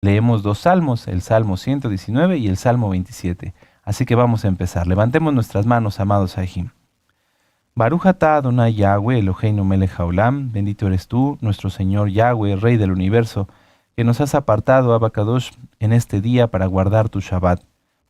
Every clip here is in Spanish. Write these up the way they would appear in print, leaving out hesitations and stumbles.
Leemos dos salmos, el Salmo 119 y el Salmo 27. Así que vamos a empezar. Levantemos nuestras manos, amados Sahim. Baruch atah Adonai Yahweh Eloheinu melech haolam, bendito eres tú, nuestro Señor Yahweh, Rey del universo, que nos has apartado, Abacadosh, en este día para guardar tu Shabbat.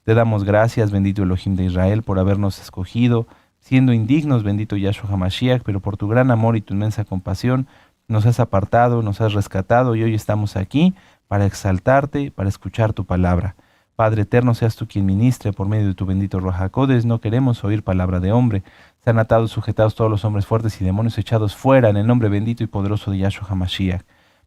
Te damos gracias, bendito Elohim de Israel, por habernos escogido, siendo indignos, bendito Yahshua HaMashiach, pero por tu gran amor y tu inmensa compasión, nos has apartado, nos has rescatado y hoy estamos aquí para exaltarte, para escuchar tu palabra. Padre eterno, seas tú quien ministre por medio de tu bendito Ruach HaKodesh. No queremos oír palabra de hombre. Sean atados, sujetados todos los hombres fuertes y demonios echados fuera en el nombre bendito y poderoso de Yahshua HaMashiach.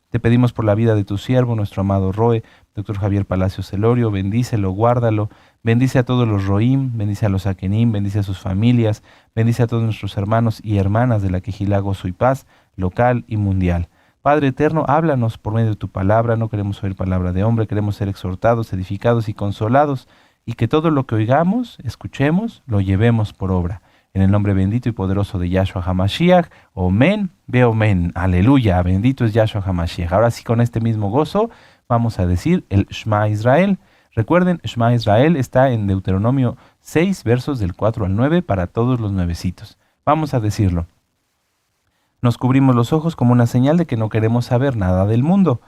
Te pedimos por la vida de tu siervo, nuestro amado Roe, Dr. Javier Palacios Celorio, bendícelo, guárdalo, bendice a todos los Roim, bendice a los Akenim, bendice a sus familias, bendice a todos nuestros hermanos y hermanas de la Quejilá Gozo y Paz, local y mundial. Padre eterno, háblanos por medio de tu palabra, no queremos oír palabra de hombre, queremos ser exhortados, edificados y consolados, y que todo lo que oigamos, escuchemos, lo llevemos por obra. En el nombre bendito y poderoso de Yahshua HaMashiach, Omen, ve Omen, aleluya, bendito es Yahshua HaMashiach. Ahora sí, con este mismo gozo, vamos a decir el Shema Israel. Recuerden, Shema Israel está en Deuteronomio 6, versos del 4 al 9, para todos los nuevecitos. Vamos a decirlo. Nos cubrimos los ojos como una señal de que no queremos saber nada del mundo.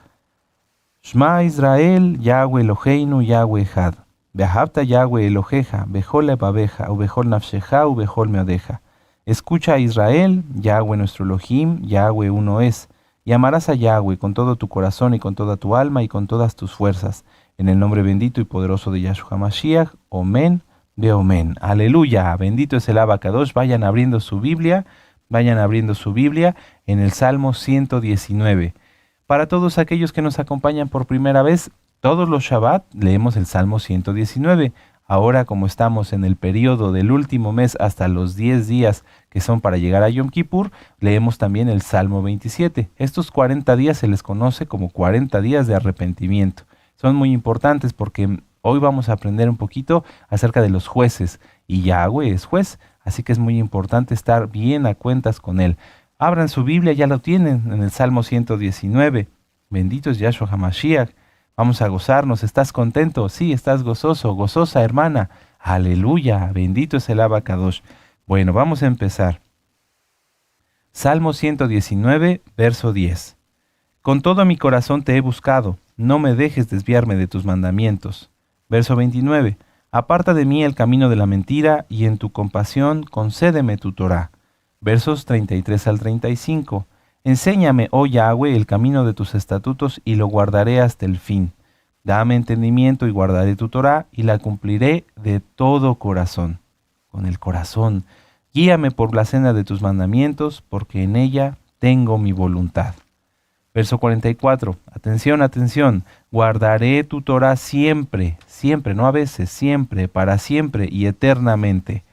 Shema Israel, Yahweh Eloheinu, Yahweh Echad. Beahavta Yahweh Eloheja, bechol levaveja, ubechol nafsheja, ubechol meodeja. Escucha a Israel, Yahweh nuestro Elohim, Yahweh uno es. Y amarás a Yahweh con todo tu corazón y con toda tu alma y con todas tus fuerzas. En el nombre bendito y poderoso de Yahshua HaMashiach, Omen, ve Omen. Aleluya, bendito es el Abacadosh. Vayan abriendo su Biblia en el Salmo 119. Para todos aquellos que nos acompañan por primera vez, todos los Shabbat leemos el Salmo 119. Ahora, como estamos en el periodo del último mes hasta los 10 días que son para llegar a Yom Kippur, leemos también el Salmo 27. Estos 40 días se les conoce como 40 días de arrepentimiento. Son muy importantes porque hoy vamos a aprender un poquito acerca de los jueces, y Yahweh es juez, así que es muy importante estar bien a cuentas con él. Abran su Biblia, ya lo tienen, en el Salmo 119. Bendito es Yahshua HaMashiach. Vamos a gozarnos. ¿Estás contento? Sí, estás gozoso, gozosa, hermana. Aleluya, bendito es el Abacadosh. Bueno, vamos a empezar. Salmo 119, verso 10. Con todo mi corazón te he buscado, no me dejes desviarme de tus mandamientos. Verso 29. Aparta de mí el camino de la mentira, y en tu compasión concédeme tu Torá. Versos 33 al 35. Enséñame, oh Yahweh, el camino de tus estatutos, y lo guardaré hasta el fin. Dame entendimiento y guardaré tu Torá, y la cumpliré de todo corazón. Con el corazón. Guíame por la senda de tus mandamientos, porque en ella tengo mi voluntad. Verso 44. Atención, atención. Guardaré tu Torá siempre, siempre, no a veces, siempre, para siempre y eternamente.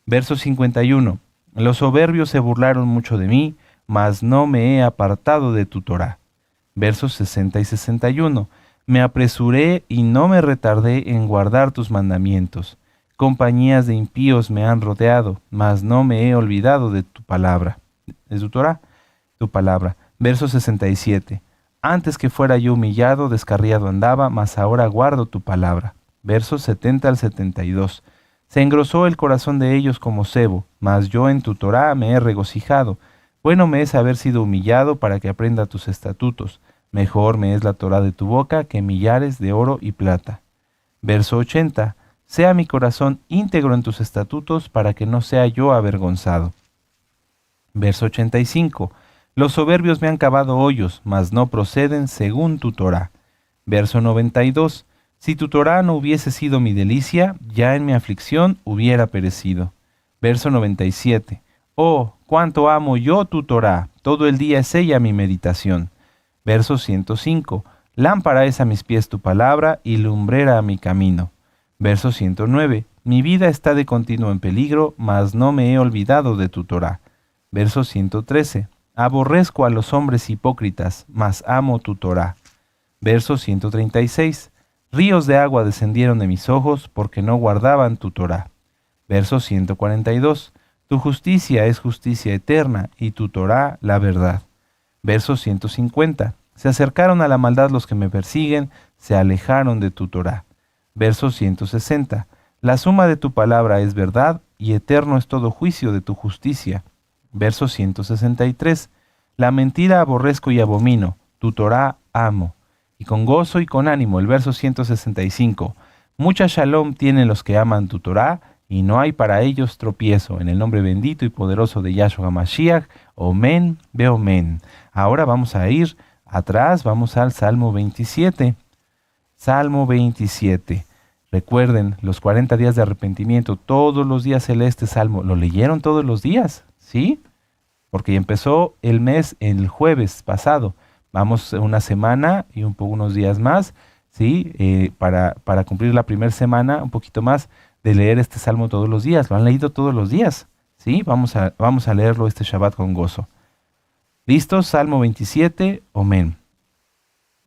Verso 51. Los soberbios se burlaron mucho de mí, mas no me he apartado de tu Torá. Versos 60 y 61. Me apresuré y no me retardé en guardar tus mandamientos. Compañías de impíos me han rodeado, mas no me he olvidado de tu palabra. ¿De tu Torá? Tu palabra. Verso 67. Antes que fuera yo humillado, descarriado andaba, mas ahora guardo tu palabra. Versos 70 al 72. Se engrosó el corazón de ellos como sebo, mas yo en tu Torá me he regocijado. Bueno me es haber sido humillado para que aprenda tus estatutos. Mejor me es la Torá de tu boca que millares de oro y plata. Verso 80. Sea mi corazón íntegro en tus estatutos para que no sea yo avergonzado. Verso 85. Los soberbios me han cavado hoyos, mas no proceden según tu Torá. Verso 92. Si tu Torá no hubiese sido mi delicia, ya en mi aflicción hubiera perecido. Verso 97. Oh, cuánto amo yo tu Torá, todo el día es ella mi meditación. Verso 105. Lámpara es a mis pies tu palabra y lumbrera a mi camino. Verso 109. Mi vida está de continuo en peligro, mas no me he olvidado de tu Torá. Verso 113. Aborrezco a los hombres hipócritas, mas amo tu Torá. Verso 136. Ríos de agua descendieron de mis ojos, porque no guardaban tu Torá. Verso 142. Tu justicia es justicia eterna, y tu Torá la verdad. Verso 150. Se acercaron a la maldad los que me persiguen, se alejaron de tu Torá. Verso 160. La suma de tu palabra es verdad, y eterno es todo juicio de tu justicia. Verso 163. La mentira aborrezco y abomino, tu Torá amo, y con gozo y con ánimo. El verso 165. Mucha shalom tienen los que aman tu Torá, y no hay para ellos tropiezo. En el nombre bendito y poderoso de Yahshua HaMashiach, Omen, Beomen. Ahora vamos a ir atrás, vamos al Salmo 27. Salmo 27. Recuerden, los 40 días de arrepentimiento, todos los días se lee este salmo. ¿Lo leyeron todos los días? ¿Sí? Porque empezó el mes el jueves pasado. Vamos una semana y unos días más, ¿sí? Para cumplir la primera semana, un poquito más, de leer este salmo todos los días. ¿Lo han leído todos los días? ¿Sí? Vamos a leerlo este Shabbat con gozo. ¿Listos? Salmo 27, Amén.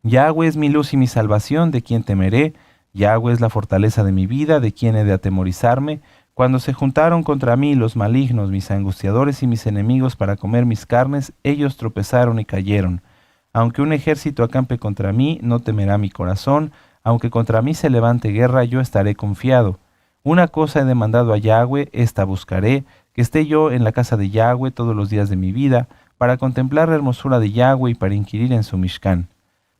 Yahweh es mi luz y mi salvación, ¿de quién temeré? Yahweh es la fortaleza de mi vida, ¿de quién he de atemorizarme? Cuando se juntaron contra mí los malignos, mis angustiadores y mis enemigos para comer mis carnes, ellos tropezaron y cayeron. Aunque un ejército acampe contra mí, no temerá mi corazón. Aunque contra mí se levante guerra, yo estaré confiado. Una cosa he demandado a Yahweh, esta buscaré, que esté yo en la casa de Yahweh todos los días de mi vida, para contemplar la hermosura de Yahweh y para inquirir en su Mishkan.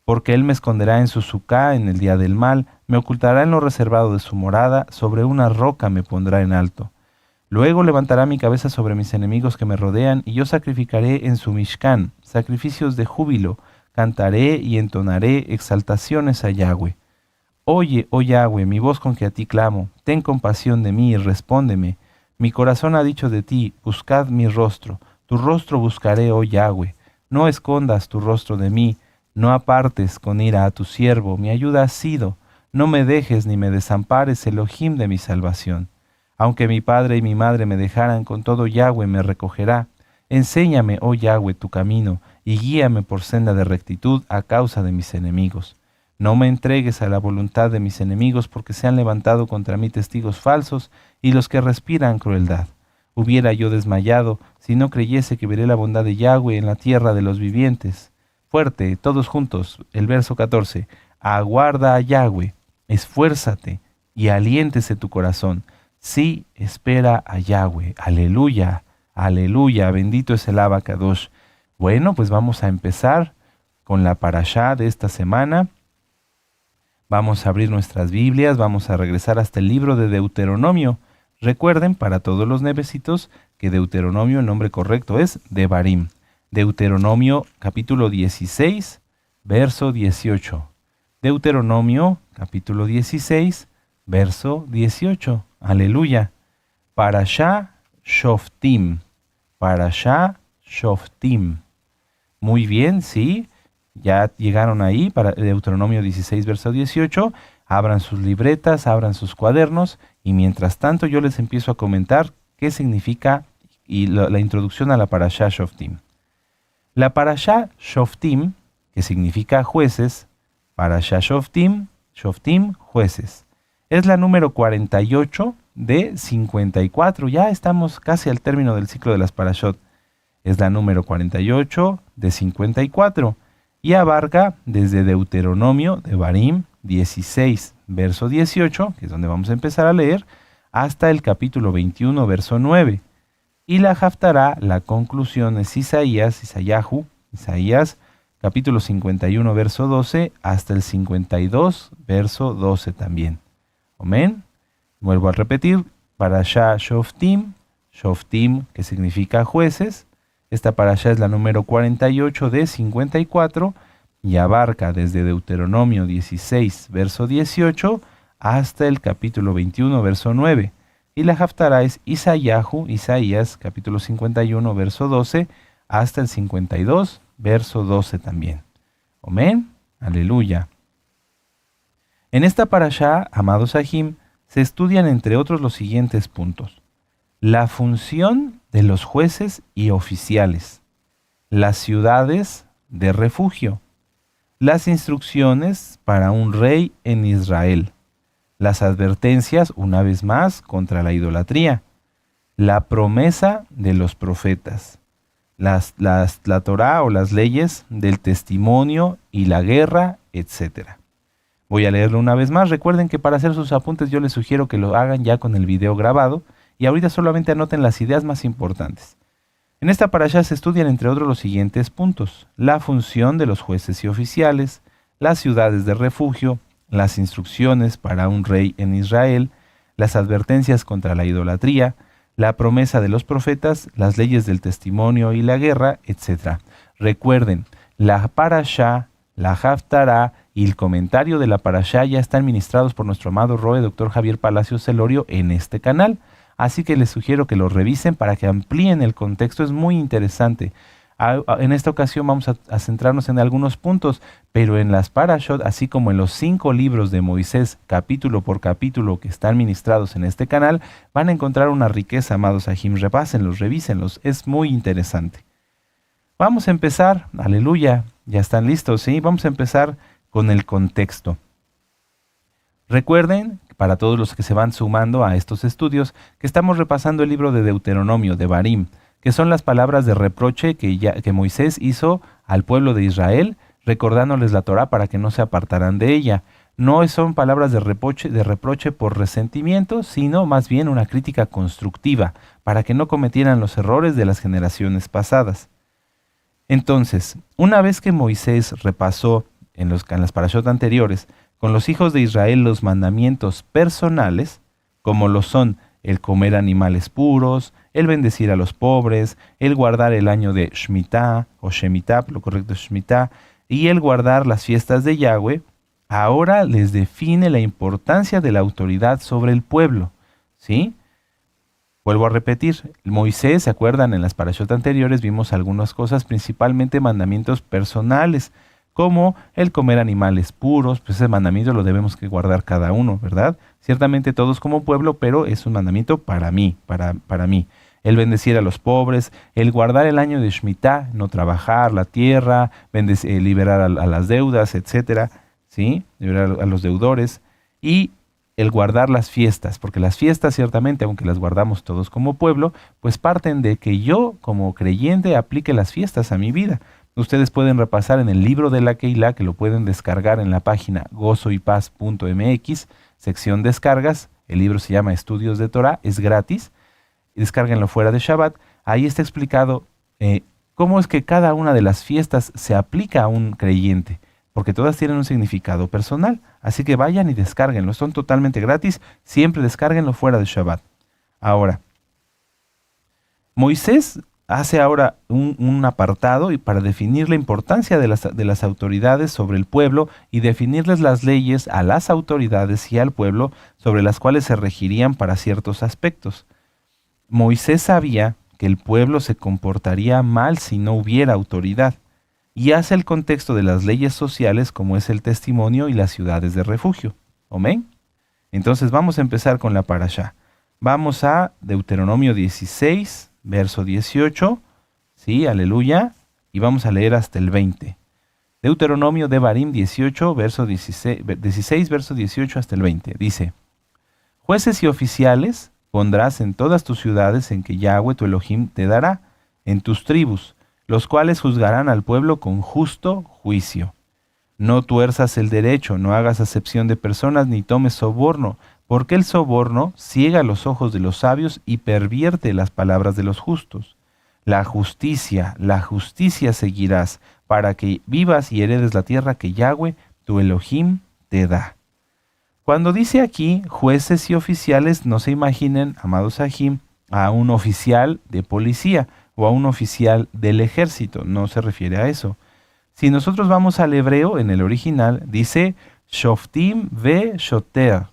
Porque él me esconderá en su sucá en el día del mal, me ocultará en lo reservado de su morada, sobre una roca me pondrá en alto. Luego levantará mi cabeza sobre mis enemigos que me rodean, y yo sacrificaré en su Mishkan sacrificios de júbilo, cantaré y entonaré exaltaciones a Yahweh. Oye, oh Yahweh, mi voz con que a ti clamo, ten compasión de mí y respóndeme. Mi corazón ha dicho de ti, buscad mi rostro, tu rostro buscaré, oh Yahweh. No escondas tu rostro de mí, no apartes con ira a tu siervo, mi ayuda has sido. No me dejes ni me desampares, Elohim de mi salvación. Aunque mi padre y mi madre me dejaran, con todo Yahweh me recogerá. Enséñame, oh Yahweh, tu camino, y guíame por senda de rectitud a causa de mis enemigos. No me entregues a la voluntad de mis enemigos, porque se han levantado contra mí testigos falsos y los que respiran crueldad. Hubiera yo desmayado si no creyese que veré la bondad de Yahweh en la tierra de los vivientes. Fuerte, todos juntos, el verso 14. Aguarda a Yahweh, esfuérzate y aliéntese tu corazón. Sí, espera a Yahweh. Aleluya, aleluya, bendito es el Abacadosh. Bueno, pues vamos a empezar con la parashá de esta semana. Vamos a abrir nuestras Biblias, vamos a regresar hasta el libro de Deuteronomio. Recuerden, para todos los nevecitos, que Deuteronomio, el nombre correcto es Devarim. Deuteronomio capítulo 16, verso 18. Deuteronomio capítulo 16, verso 18. Aleluya. Parashá Shoftim. Parashá Shoftim. Muy bien, sí. Ya llegaron ahí para Deuteronomio 16, verso 18. Abran sus libretas, abran sus cuadernos y mientras tanto yo les empiezo a comentar qué significa y la introducción a la Parashá Shoftim. La Parashá Shoftim, que significa jueces, Parashá Shoftim, Shoftim, jueces. Es la número 48 de 54. Ya estamos casi al término del ciclo de las Parashot. Es la número 48 de 54 y abarca desde Deuteronomio, Devarim 16, verso 18, que es donde vamos a empezar a leer, hasta el capítulo 21, verso 9. Y la Haftará, la conclusión es Isaías, capítulo 51, verso 12, hasta el 52, verso 12 también. Amén. Vuelvo a repetir, Parashá Shoftim, Shoftim, que significa jueces. Esta parashá es la número 48 de 54 y abarca desde Deuteronomio 16, verso 18, hasta el capítulo 21, verso 9. Y la Haftará es Isaías, capítulo 51, verso 12, hasta el 52, verso 12 también. Amén. Aleluya. En esta parashá, amados Sahim, se estudian entre otros los siguientes puntos. La función de los jueces y oficiales, las ciudades de refugio, las instrucciones para un rey en Israel, las advertencias, una vez más, contra la idolatría, la promesa de los profetas, la Torá o las leyes del testimonio y la guerra, etc. Voy a leerlo una vez más. Recuerden que para hacer sus apuntes yo les sugiero que lo hagan ya con el video grabado y ahorita solamente anoten las ideas más importantes. En esta parashá se estudian entre otros los siguientes puntos: la función de los jueces y oficiales, las ciudades de refugio, las instrucciones para un rey en Israel, las advertencias contra la idolatría, la promesa de los profetas, las leyes del testimonio y la guerra, etc. Recuerden, la parashá, la haftará y el comentario de la parashá ya están ministrados por nuestro amado Roe, Dr. Javier Palacios Celorio, en este canal. Así que les sugiero que lo revisen para que amplíen el contexto. Es muy interesante. En esta ocasión vamos a centrarnos en algunos puntos, pero en las parashot, así como en los 5 libros de Moisés, capítulo por capítulo, que están ministrados en este canal, van a encontrar una riqueza, amados Ajim. Repásenlos, revísenlos. Es muy interesante. Vamos a empezar. Aleluya. Ya están listos, ¿sí? Vamos a empezar con el contexto. Recuerden, para todos los que se van sumando a estos estudios, que estamos repasando el libro de Deuteronomio, de Barim, que son las palabras de reproche que Moisés hizo al pueblo de Israel, recordándoles la Torá para que no se apartaran de ella. No son palabras de reproche por resentimiento, sino más bien una crítica constructiva, para que no cometieran los errores de las generaciones pasadas. Entonces, una vez que Moisés repasó en las parashot anteriores con los hijos de Israel los mandamientos personales, como lo son el comer animales puros, el bendecir a los pobres, el guardar el año de Shemitah o Shemitah, lo correcto es Shemitah, y el guardar las fiestas de Yahweh, ahora les define la importancia de la autoridad sobre el pueblo, ¿sí? Vuelvo a repetir, Moisés, ¿se acuerdan? En las parashot anteriores vimos algunas cosas, principalmente mandamientos personales, como el comer animales puros. Pues ese mandamiento lo debemos que guardar cada uno, ¿verdad? Ciertamente todos como pueblo, pero es un mandamiento para mí, para mí. El bendecir a los pobres, el guardar el año de Shemitah, no trabajar la tierra, liberar a las deudas, etcétera, ¿sí? Liberar a los deudores, y el guardar las fiestas, porque las fiestas ciertamente, aunque las guardamos todos como pueblo, pues parten de que yo como creyente aplique las fiestas a mi vida. Ustedes pueden repasar en el libro de la Keilah, que lo pueden descargar en la página gozoypaz.mx, sección descargas. El libro se llama Estudios de Torah, es gratis. Descárguenlo fuera de Shabbat. Ahí está explicado cómo es que cada una de las fiestas se aplica a un creyente, porque todas tienen un significado personal. Así que vayan y descárguenlo. Son totalmente gratis. Siempre descárguenlo fuera de Shabbat. Ahora, Moisés hace ahora un apartado y para definir la importancia de las autoridades sobre el pueblo y definirles las leyes a las autoridades y al pueblo sobre las cuales se regirían para ciertos aspectos. Moisés sabía que el pueblo se comportaría mal si no hubiera autoridad, y hace el contexto de las leyes sociales como es el testimonio y las ciudades de refugio. ¿Amén? Entonces vamos a empezar con la parashá. Vamos a Deuteronomio 16, verso 18, sí, aleluya, y vamos a leer hasta el 20. Deuteronomio de Barim 18, verso 16, verso 18 hasta el 20. Dice: jueces y oficiales pondrás en todas tus ciudades en que Yahweh tu Elohim te dará, en tus tribus, los cuales juzgarán al pueblo con justo juicio. No tuerzas el derecho, no hagas acepción de personas, ni tomes soborno, porque el soborno ciega los ojos de los sabios y pervierte las palabras de los justos. La justicia seguirás, para que vivas y heredes la tierra que Yahweh, tu Elohim, te da. Cuando dice aquí jueces y oficiales, no se imaginen, amados Ajim, a un oficial de policía o a un oficial del ejército, no se refiere a eso. Si nosotros vamos al hebreo, en el original, dice Shoftim ve shoter.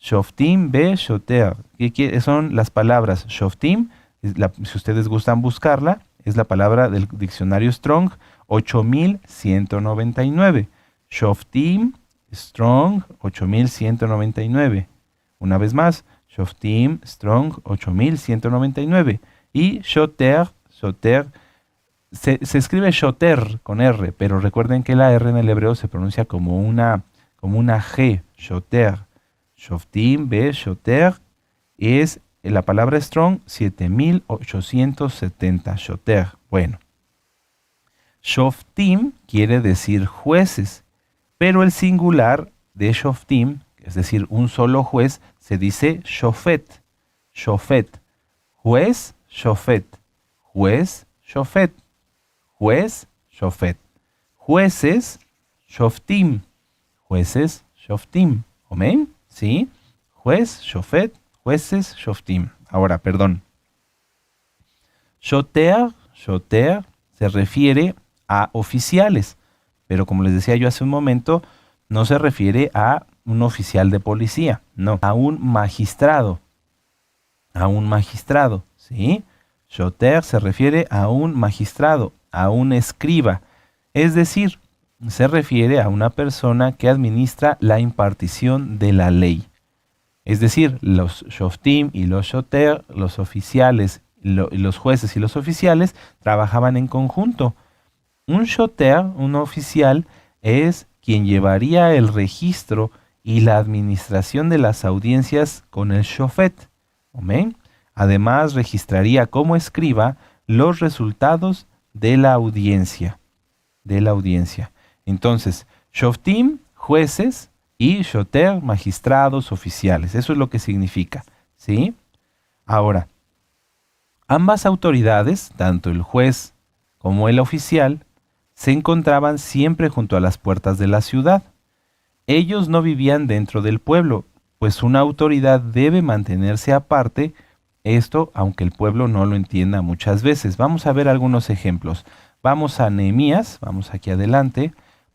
Shoftim ve shoter. ¿Qué son las palabras? Shoftim, si ustedes gustan buscarla, es la palabra del diccionario Strong 8199. Shoftim Strong 8199. Una vez más, Shoftim Strong 8199. Y shoter se escribe shoter con R, pero recuerden que la R en el hebreo se pronuncia como una G, shoter. Shoftim be shoter es la palabra strong 7870, shoter. Bueno, Shoftim quiere decir jueces, pero el singular de Shoftim, es decir, un solo juez, se dice Shofet. Shofet. Juez, Shofet. Juez, Shofet. Juez, Shofet. Jueces, Shoftim. Jueces, Shoftim. ¿Amén? ¿Sí? Juez, Shofet, jueces, Shoftim. Ahora, perdón. Shoter se refiere a oficiales, pero como les decía yo hace un momento, no se refiere a un oficial de policía, no, a un magistrado, ¿sí? Shoter se refiere a un magistrado, a un escriba, es decir, se refiere a una persona que administra la impartición de la ley. Es decir, los shoftim y los shoter, los oficiales, los jueces y los oficiales, trabajaban en conjunto. Un shoter, un oficial, es quien llevaría el registro y la administración de las audiencias con el shofet. ¿Amén? Además, registraría como escriba los resultados de la audiencia. Entonces, shoftim, jueces, y shoter, magistrados, oficiales. Eso es lo que significa, ¿sí? Ahora, ambas autoridades, tanto el juez como el oficial, se encontraban siempre junto a las puertas de la ciudad. Ellos no vivían dentro del pueblo, pues una autoridad debe mantenerse aparte, esto aunque el pueblo no lo entienda muchas veces. Vamos a ver algunos ejemplos. Vamos a Nehemías, vamos aquí adelante,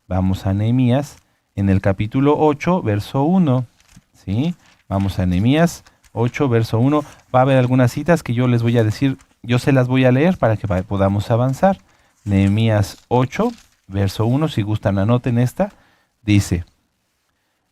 vamos a Nehemías, en el capítulo 8, verso 1, ¿sí? Vamos a Nehemías 8, verso 1. Va a haber algunas citas que yo les voy a decir, yo se las voy a leer para que podamos avanzar. Nehemías 8, verso 1, si gustan anoten esta, dice: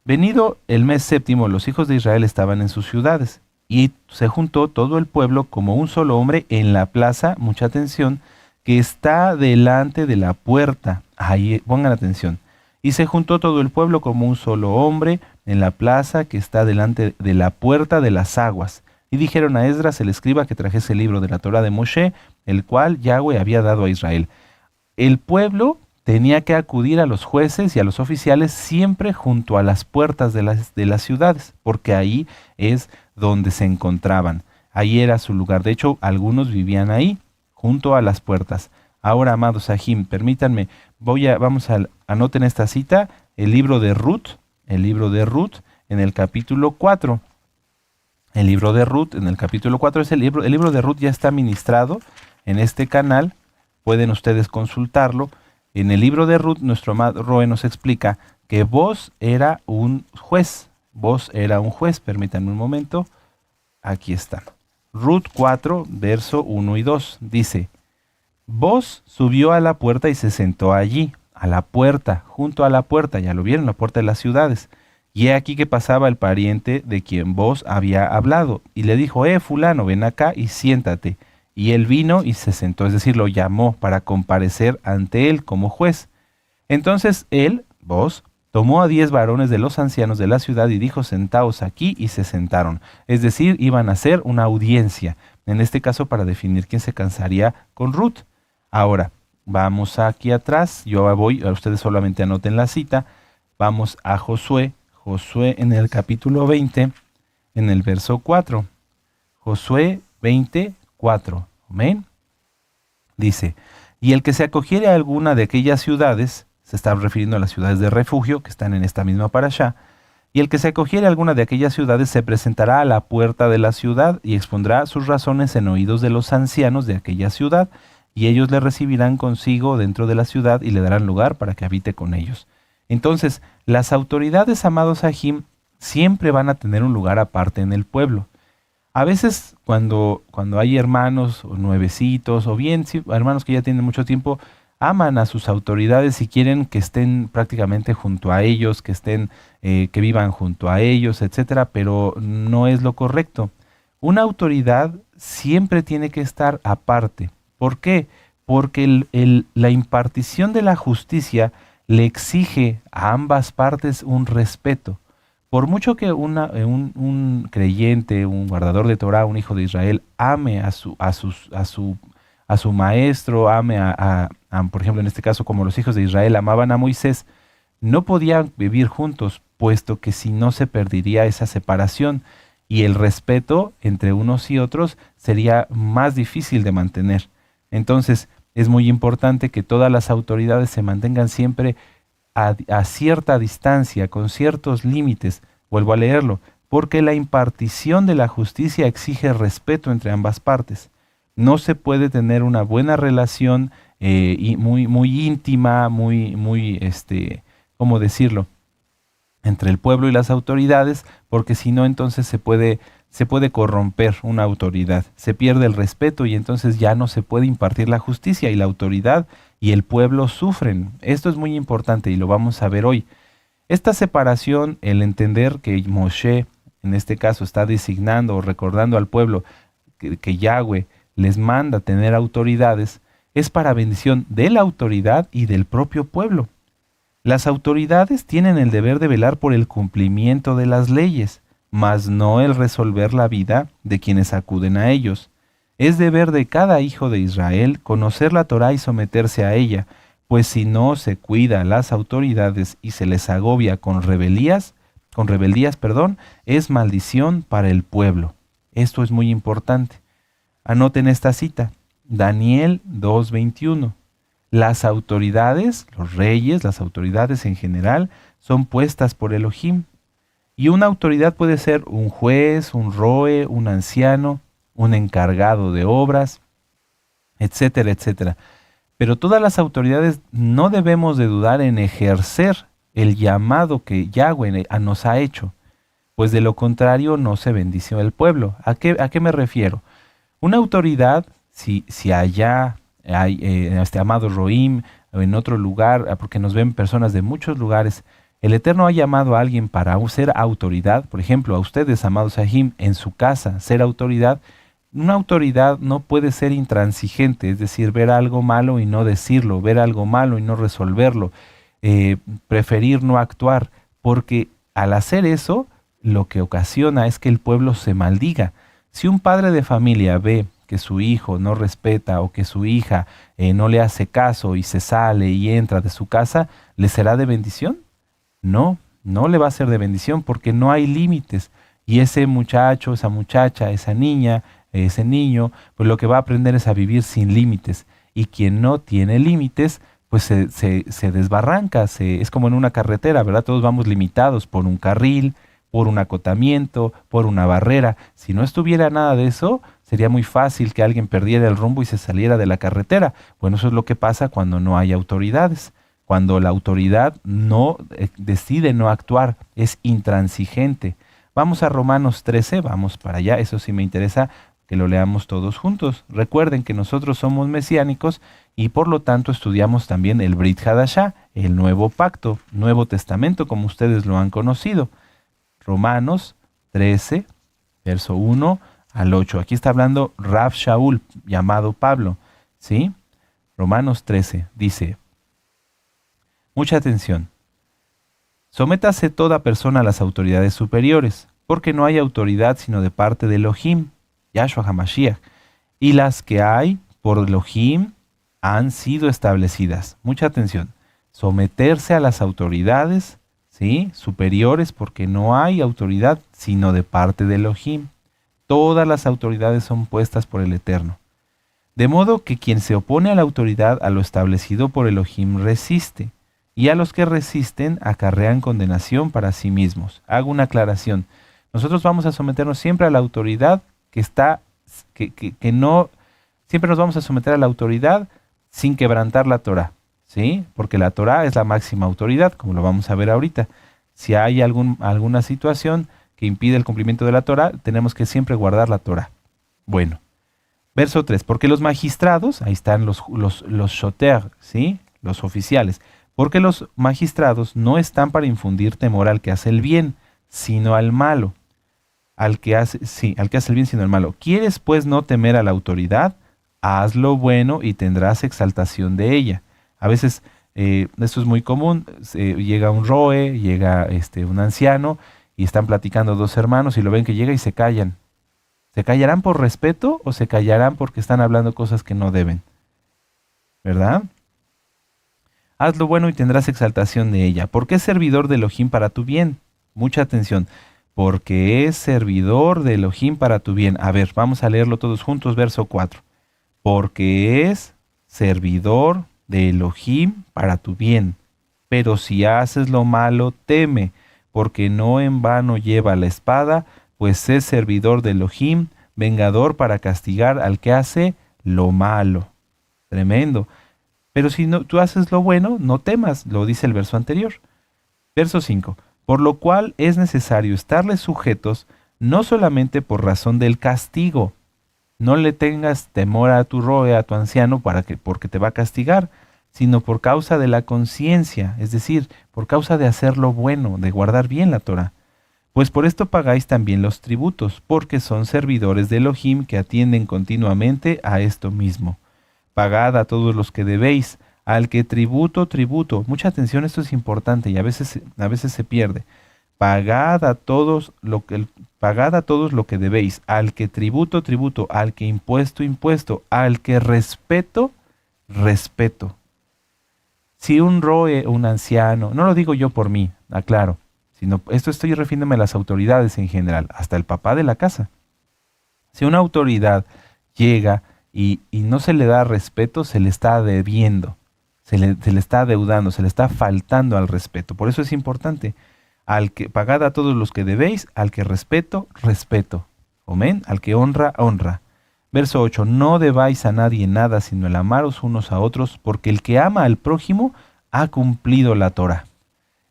Venido el mes séptimo, los hijos de Israel estaban en sus ciudades, y se juntó todo el pueblo como un solo hombre en la plaza, mucha atención, que está delante de la puerta. Ahí pongan atención. Y se juntó todo el pueblo como un solo hombre en la plaza que está delante de la puerta de las aguas. Y dijeron a Esdras el escriba que trajese el libro de la Torá de Moshe, el cual Yahweh había dado a Israel. El pueblo tenía que acudir a los jueces y a los oficiales siempre junto a las puertas de las ciudades, porque ahí es donde se encontraban. Ahí era su lugar. De hecho, algunos vivían ahí, junto a las puertas. Ahora, amados Ajim, permítanme, anoten esta cita, el libro de Ruth, en el capítulo 4. El libro de Ruth, en el capítulo 4, el libro de Ruth ya está ministrado en este canal, pueden ustedes consultarlo. En el libro de Ruth, nuestro amado Roe nos explica que Boz era un juez, permítanme un momento, aquí está. Ruth 4, verso 1 y 2, dice: Boz subió a la puerta y se sentó allí, a la puerta, junto a la puerta, ya lo vieron, la puerta de las ciudades. Y he aquí que pasaba el pariente de quien Boz había hablado, y le dijo: fulano, ven acá y siéntate. Y él vino y se sentó, es decir, lo llamó para comparecer ante él como juez. Entonces él, Boz, tomó a 10 varones de los ancianos de la ciudad y dijo: sentaos aquí, y se sentaron. Es decir, iban a hacer una audiencia, en este caso para definir quién se casaría con Ruth. Ahora, vamos aquí atrás, yo voy, a ustedes solamente anoten la cita, vamos a Josué en el capítulo 20, en el verso 4. Josué 20, 4. Amén. Dice: y el que se acogiere a alguna de aquellas ciudades, se está refiriendo a las ciudades de refugio que están en esta misma parashá, y el que se acogiere a alguna de aquellas ciudades se presentará a la puerta de la ciudad y expondrá sus razones en oídos de los ancianos de aquella ciudad, y ellos le recibirán consigo dentro de la ciudad y le darán lugar para que habite con ellos. Entonces, las autoridades, amados Ajim, siempre van a tener un lugar aparte en el pueblo. A veces cuando hay hermanos o nuevecitos, o bien sí, hermanos que ya tienen mucho tiempo, aman a sus autoridades y quieren que estén prácticamente junto a ellos, que vivan junto a ellos, etcétera, pero no es lo correcto. Una autoridad siempre tiene que estar aparte. ¿Por qué? Porque la impartición de la justicia le exige a ambas partes un respeto. Por mucho que un creyente, un guardador de Torah, un hijo de Israel, ame a su maestro, ame por ejemplo, en este caso, como los hijos de Israel amaban a Moisés, no podían vivir juntos, puesto que si no se perdería esa separación y el respeto entre unos y otros sería más difícil de mantener. Entonces, es muy importante que todas las autoridades se mantengan siempre a cierta distancia, con ciertos límites. Vuelvo a leerlo, porque la impartición de la justicia exige respeto entre ambas partes. No se puede tener una buena relación y muy íntima, ¿cómo decirlo? Entre el pueblo y las autoridades, porque si no, entonces se puede corromper una autoridad, se pierde el respeto y entonces ya no se puede impartir la justicia y la autoridad y el pueblo sufren. Esto es muy importante y lo vamos a ver hoy. Esta separación, el entender que Moshe, en este caso, está designando o recordando al pueblo que Yahweh les manda tener autoridades, es para bendición de la autoridad y del propio pueblo. Las autoridades tienen el deber de velar por el cumplimiento de las leyes, mas no el resolver la vida de quienes acuden a ellos. Es deber de cada hijo de Israel conocer la Torá y someterse a ella, pues si no se cuida a las autoridades y se les agobia con rebeldías, es maldición para el pueblo. Esto es muy importante. Anoten esta cita, Daniel 2:21. Las autoridades, los reyes, las autoridades en general, son puestas por Elohim. Y una autoridad puede ser un juez, un roe, un anciano, un encargado de obras, etcétera, etcétera. Pero todas las autoridades no debemos de dudar en ejercer el llamado que Yahweh nos ha hecho, pues de lo contrario no se bendice el pueblo. ¿A qué me refiero? Una autoridad, si allá hay amado Roim, o en otro lugar, porque nos ven personas de muchos lugares, el Eterno ha llamado a alguien para ser autoridad, por ejemplo, a ustedes, amados Sahim, en su casa, ser autoridad. Una autoridad no puede ser intransigente, es decir, ver algo malo y no decirlo, ver algo malo y no resolverlo, preferir no actuar, porque al hacer eso, lo que ocasiona es que el pueblo se maldiga. Si un padre de familia ve que su hijo no respeta o que su hija no le hace caso y se sale y entra de su casa, ¿le será de bendición? No, no le va a ser de bendición porque no hay límites. Y ese muchacho, esa muchacha, esa niña, ese niño, pues lo que va a aprender es a vivir sin límites. Y quien no tiene límites, pues se desbarranca, es como en una carretera, ¿verdad? Todos vamos limitados por un carril, por un acotamiento, por una barrera. Si no estuviera nada de eso, sería muy fácil que alguien perdiera el rumbo y se saliera de la carretera. Bueno, eso es lo que pasa cuando no hay autoridades. Cuando la autoridad no decide no actuar, es intransigente. Vamos a Romanos 13, vamos para allá, eso sí me interesa que lo leamos todos juntos. Recuerden que nosotros somos mesiánicos y por lo tanto estudiamos también el Brit Hadashah, el Nuevo Pacto, Nuevo Testamento, como ustedes lo han conocido. Romanos 13, verso 1 al 8. Aquí está hablando Rav Shaul, llamado Pablo, ¿sí? Romanos 13 dice, mucha atención. Sométase toda persona a las autoridades superiores, porque no hay autoridad sino de parte de Elohim, Yahshua HaMashiach, y las que hay por Elohim han sido establecidas. Mucha atención. Someterse a las autoridades, ¿sí?, superiores, porque no hay autoridad sino de parte de Elohim. Todas las autoridades son puestas por el Eterno. De modo que quien se opone a la autoridad, a lo establecido por Elohim, resiste. Y a los que resisten acarrean condenación para sí mismos. Hago una aclaración. Nosotros vamos a someternos siempre a la autoridad siempre nos vamos a someter a la autoridad sin quebrantar la Torá, ¿sí? Porque la Torá es la máxima autoridad, como lo vamos a ver ahorita. Si hay alguna situación que impide el cumplimiento de la Torá, tenemos que siempre guardar la Torá. Bueno, verso 3. Porque los magistrados, ahí están los shoter, ¿sí?, los oficiales. Porque los magistrados no están para infundir temor al que hace el bien, sino al malo. Al que hace el bien, sino al malo. ¿Quieres pues no temer a la autoridad? Haz lo bueno y tendrás exaltación de ella. A veces, esto es muy común, llega un roe, llega un anciano, y están platicando dos hermanos y lo ven que llega y se callan. ¿Se callarán por respeto o se callarán porque están hablando cosas que no deben? ¿Verdad? Haz lo bueno y tendrás exaltación de ella. ¿Por qué es servidor de Elohim para tu bien? Mucha atención. Porque es servidor de Elohim para tu bien. A ver, vamos a leerlo todos juntos, verso 4. Porque es servidor de Elohim para tu bien. Pero si haces lo malo, teme, porque no en vano lleva la espada, pues es servidor de Elohim, vengador para castigar al que hace lo malo. Tremendo. Pero si no, tú haces lo bueno, no temas, lo dice el verso anterior. Verso 5. Por lo cual es necesario estarles sujetos, no solamente por razón del castigo. No le tengas temor a tu roe, a tu anciano, porque te va a castigar, sino por causa de la conciencia, es decir, por causa de hacer lo bueno, de guardar bien la Torah. Pues por esto pagáis también los tributos, porque son servidores de Elohim que atienden continuamente a esto mismo. Pagad a todos los que debéis, al que tributo, tributo. Mucha atención, esto es importante y a veces se pierde. Pagad a todos lo que debéis, al que tributo, tributo, al que impuesto, impuesto, al que respeto, respeto. Si un roe, un anciano, no lo digo yo por mí, aclaro, sino esto estoy refiriéndome a las autoridades en general, hasta el papá de la casa. Si una autoridad llega y no se le da respeto, se le está debiendo, se le está adeudando, se le está faltando al respeto. Por eso es importante. Al que pagad a todos los que debéis, al que respeto, respeto. Amén. Al que honra, honra. Verso 8. No debáis a nadie nada, sino el amaros unos a otros, porque el que ama al prójimo ha cumplido la Torah.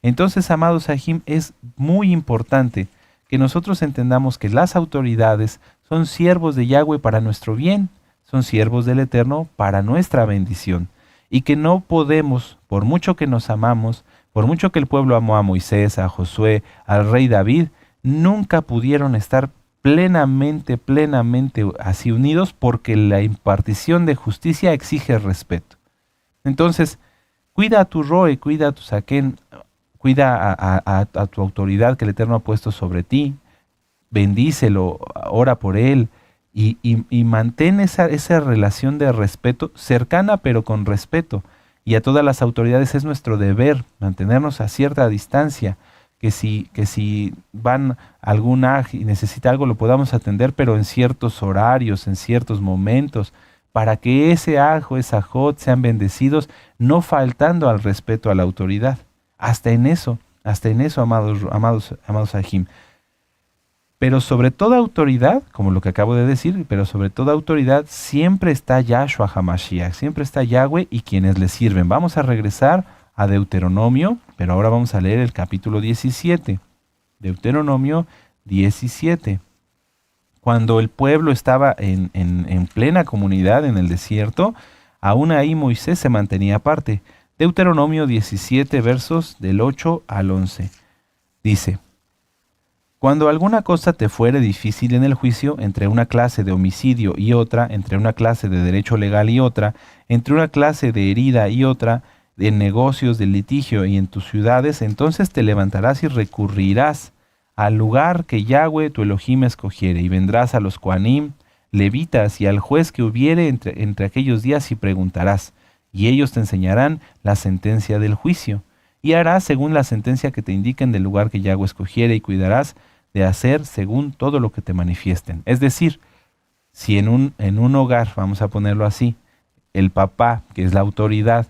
Entonces, amados Sahim, es muy importante que nosotros entendamos que las autoridades son siervos de Yahweh para nuestro bien, son siervos del Eterno para nuestra bendición, y que no podemos, por mucho que nos amamos, por mucho que el pueblo amó a Moisés, a Josué, al rey David, nunca pudieron estar plenamente así unidos, porque la impartición de justicia exige respeto. Entonces, cuida a tu roe, cuida a tu saquén, cuida a tu autoridad que el Eterno ha puesto sobre ti, bendícelo, ora por él, y mantén esa relación de respeto, cercana pero con respeto. Y a todas las autoridades es nuestro deber mantenernos a cierta distancia, que si van a algún aj y necesita algo lo podamos atender, pero en ciertos horarios, en ciertos momentos, para que ese aj o esa jot sean bendecidos, no faltando al respeto a la autoridad. Hasta en eso, amados ajim. Pero sobre toda autoridad, como lo que acabo de decir, pero sobre toda autoridad siempre está Yahshua HaMashiach, siempre está Yahweh y quienes le sirven. Vamos a regresar a Deuteronomio, pero ahora vamos a leer el capítulo 17. Deuteronomio 17. Cuando el pueblo estaba en plena comunidad en el desierto, aún ahí Moisés se mantenía aparte. Deuteronomio 17, versos del 8 al 11. Dice: Cuando alguna cosa te fuere difícil en el juicio, entre una clase de homicidio y otra, entre una clase de derecho legal y otra, entre una clase de herida y otra, de negocios, de litigio y en tus ciudades, entonces te levantarás y recurrirás al lugar que Yahweh tu Elohim escogiere, y vendrás a los Kohanim, levitas y al juez que hubiere entre aquellos días y preguntarás, y ellos te enseñarán la sentencia del juicio. Y harás según la sentencia que te indiquen del lugar que Yahweh escogiere, y cuidarás de hacer según todo lo que te manifiesten. Es decir, si en un hogar, vamos a ponerlo así, el papá, que es la autoridad,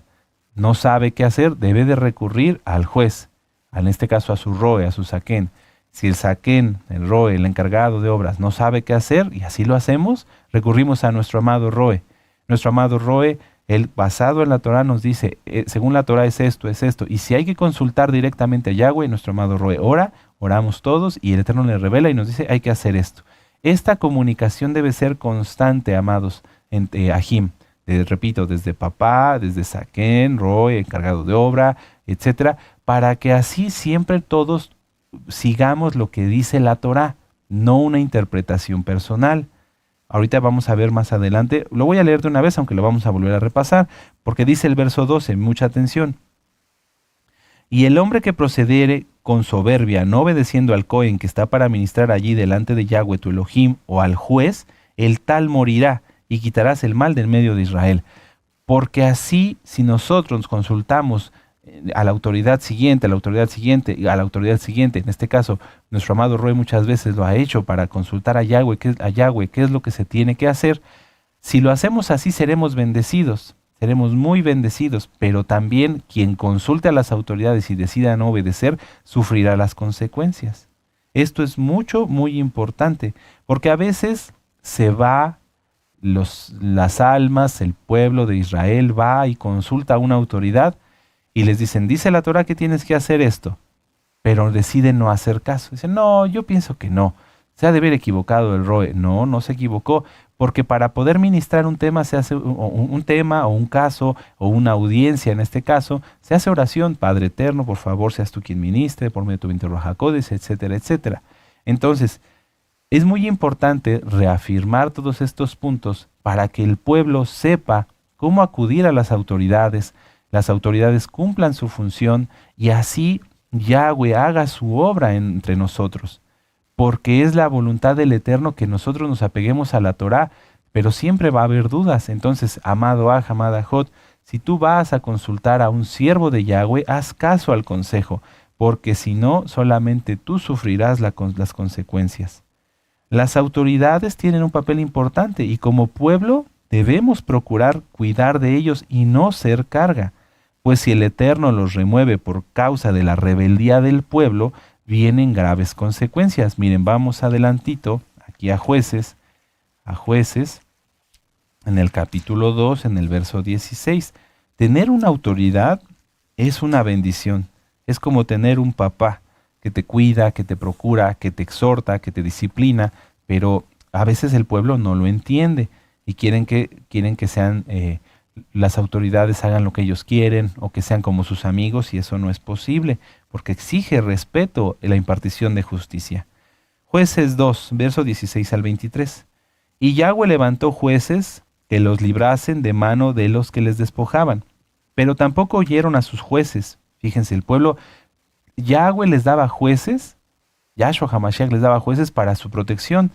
no sabe qué hacer, debe de recurrir al juez, en este caso a su roe, a su saquén. Si el saquén, el roe, el encargado de obras, no sabe qué hacer, y así lo hacemos, recurrimos a nuestro amado roe. Nuestro amado roe, él basado en la Torah nos dice, según la Torah es esto, y si hay que consultar directamente a Yahweh, nuestro amado roe oramos todos, y el Eterno le revela y nos dice, hay que hacer esto. Esta comunicación debe ser constante, amados, entre ajim. Repito, desde papá, desde saquén, roe, encargado de obra, etcétera, para que así siempre todos sigamos lo que dice la Torah, no una interpretación personal. Ahorita vamos a ver más adelante, lo voy a leer de una vez, aunque lo vamos a volver a repasar, porque dice el verso 12, mucha atención. Y el hombre que procediere con soberbia, no obedeciendo al Cohen que está para ministrar allí delante de Yahweh tu Elohim, o al juez, el tal morirá, y quitarás el mal del medio de Israel. Porque así, si nosotros consultamos a la autoridad siguiente, a la autoridad siguiente, y a la autoridad siguiente, en este caso, nuestro amado Roy muchas veces lo ha hecho para consultar a Yahweh, qué es lo que se tiene que hacer. Si lo hacemos así, seremos bendecidos, seremos muy bendecidos, pero también quien consulte a las autoridades y decida no obedecer, sufrirá las consecuencias. Esto es muy importante, porque a veces se va las almas, el pueblo de Israel va y consulta a una autoridad y les dicen, dice la Torah que tienes que hacer esto, pero deciden no hacer caso. Dicen, no, yo pienso que no. Se ha de haber equivocado el Roe. No, no se equivocó, porque para poder ministrar un tema se hace un tema o un caso o una audiencia en este caso, se hace oración, Padre Eterno, por favor, seas tú quien ministre, por medio de tu viento Ruach HaKodesh, etcétera, etcétera. Entonces, es muy importante reafirmar todos estos puntos para que el pueblo sepa cómo acudir a las autoridades cumplan su función y así Yahweh haga su obra entre nosotros. Porque es la voluntad del Eterno que nosotros nos apeguemos a la Torá, pero siempre va a haber dudas. Entonces, amado Aj, amada Jot, si tú vas a consultar a un siervo de Yahweh, haz caso al consejo, porque si no, solamente tú sufrirás las consecuencias. Las autoridades tienen un papel importante y como pueblo debemos procurar cuidar de ellos y no ser carga, pues si el Eterno los remueve por causa de la rebeldía del pueblo, vienen graves consecuencias. Miren, vamos adelantito, aquí a Jueces, en el capítulo 2, en el verso 16. Tener una autoridad es una bendición, es como tener un papá que te cuida, que te procura, que te exhorta, que te disciplina, pero a veces el pueblo no lo entiende y quieren que sean las autoridades hagan lo que ellos quieren o que sean como sus amigos y eso no es posible porque exige respeto en la impartición de justicia. Jueces 2, verso 16 al 23. Y Yahweh levantó jueces que los librasen de mano de los que les despojaban, pero tampoco oyeron a sus jueces. Fíjense, el pueblo, Yahweh les daba jueces, Yahshua HaMashiach les daba jueces para su protección,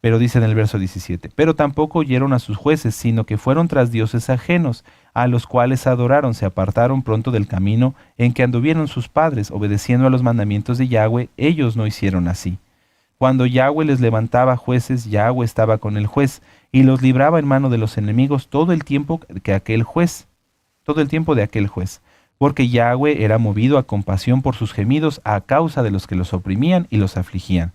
pero dice en el verso 17, pero tampoco oyeron a sus jueces, sino que fueron tras dioses ajenos, a los cuales adoraron, se apartaron pronto del camino en que anduvieron sus padres, obedeciendo a los mandamientos de Yahweh, ellos no hicieron así. Cuando Yahweh les levantaba jueces, Yahweh estaba con el juez, y los libraba en mano de los enemigos todo el tiempo de aquel juez, porque Yahweh era movido a compasión por sus gemidos a causa de los que los oprimían y los afligían.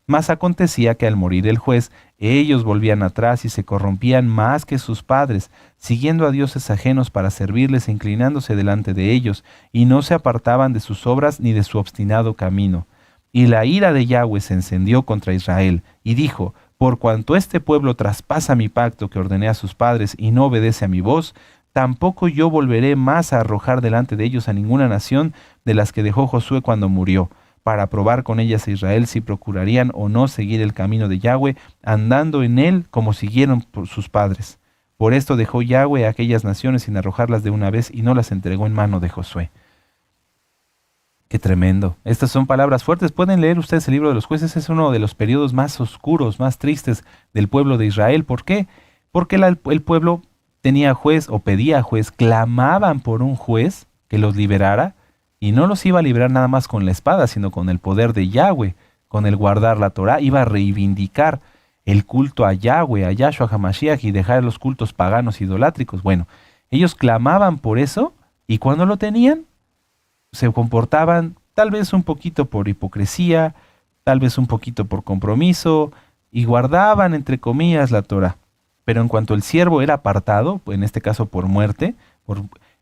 Mas acontecía que al morir el juez, ellos volvían atrás y se corrompían más que sus padres, siguiendo a dioses ajenos para servirles e inclinándose delante de ellos, y no se apartaban de sus obras ni de su obstinado camino. Y la ira de Yahweh se encendió contra Israel, y dijo, por cuanto este pueblo traspasa mi pacto que ordené a sus padres y no obedece a mi voz, tampoco yo volveré más a arrojar delante de ellos a ninguna nación de las que dejó Josué cuando murió, para probar con ellas a Israel si procurarían o no seguir el camino de Yahweh, andando en él como siguieron por sus padres. Por esto dejó Yahweh a aquellas naciones sin arrojarlas de una vez y no las entregó en mano de Josué. ¡Qué tremendo! Estas son palabras fuertes. Pueden leer ustedes el libro de los jueces. Es uno de los periodos más oscuros, más tristes del pueblo de Israel. ¿Por qué? Porque el pueblo tenía juez o pedía juez, clamaban por un juez que los liberara, y no los iba a liberar nada más con la espada, sino con el poder de Yahweh, con el guardar la Torá. Iba a reivindicar el culto a Yahweh, a Yahshua HaMashiach, y dejar los cultos paganos idolátricos. Bueno, ellos clamaban por eso, y cuando lo tenían, se comportaban tal vez un poquito por hipocresía, tal vez un poquito por compromiso, y guardaban, entre comillas, la Torá. Pero en cuanto el siervo era apartado, en este caso por muerte,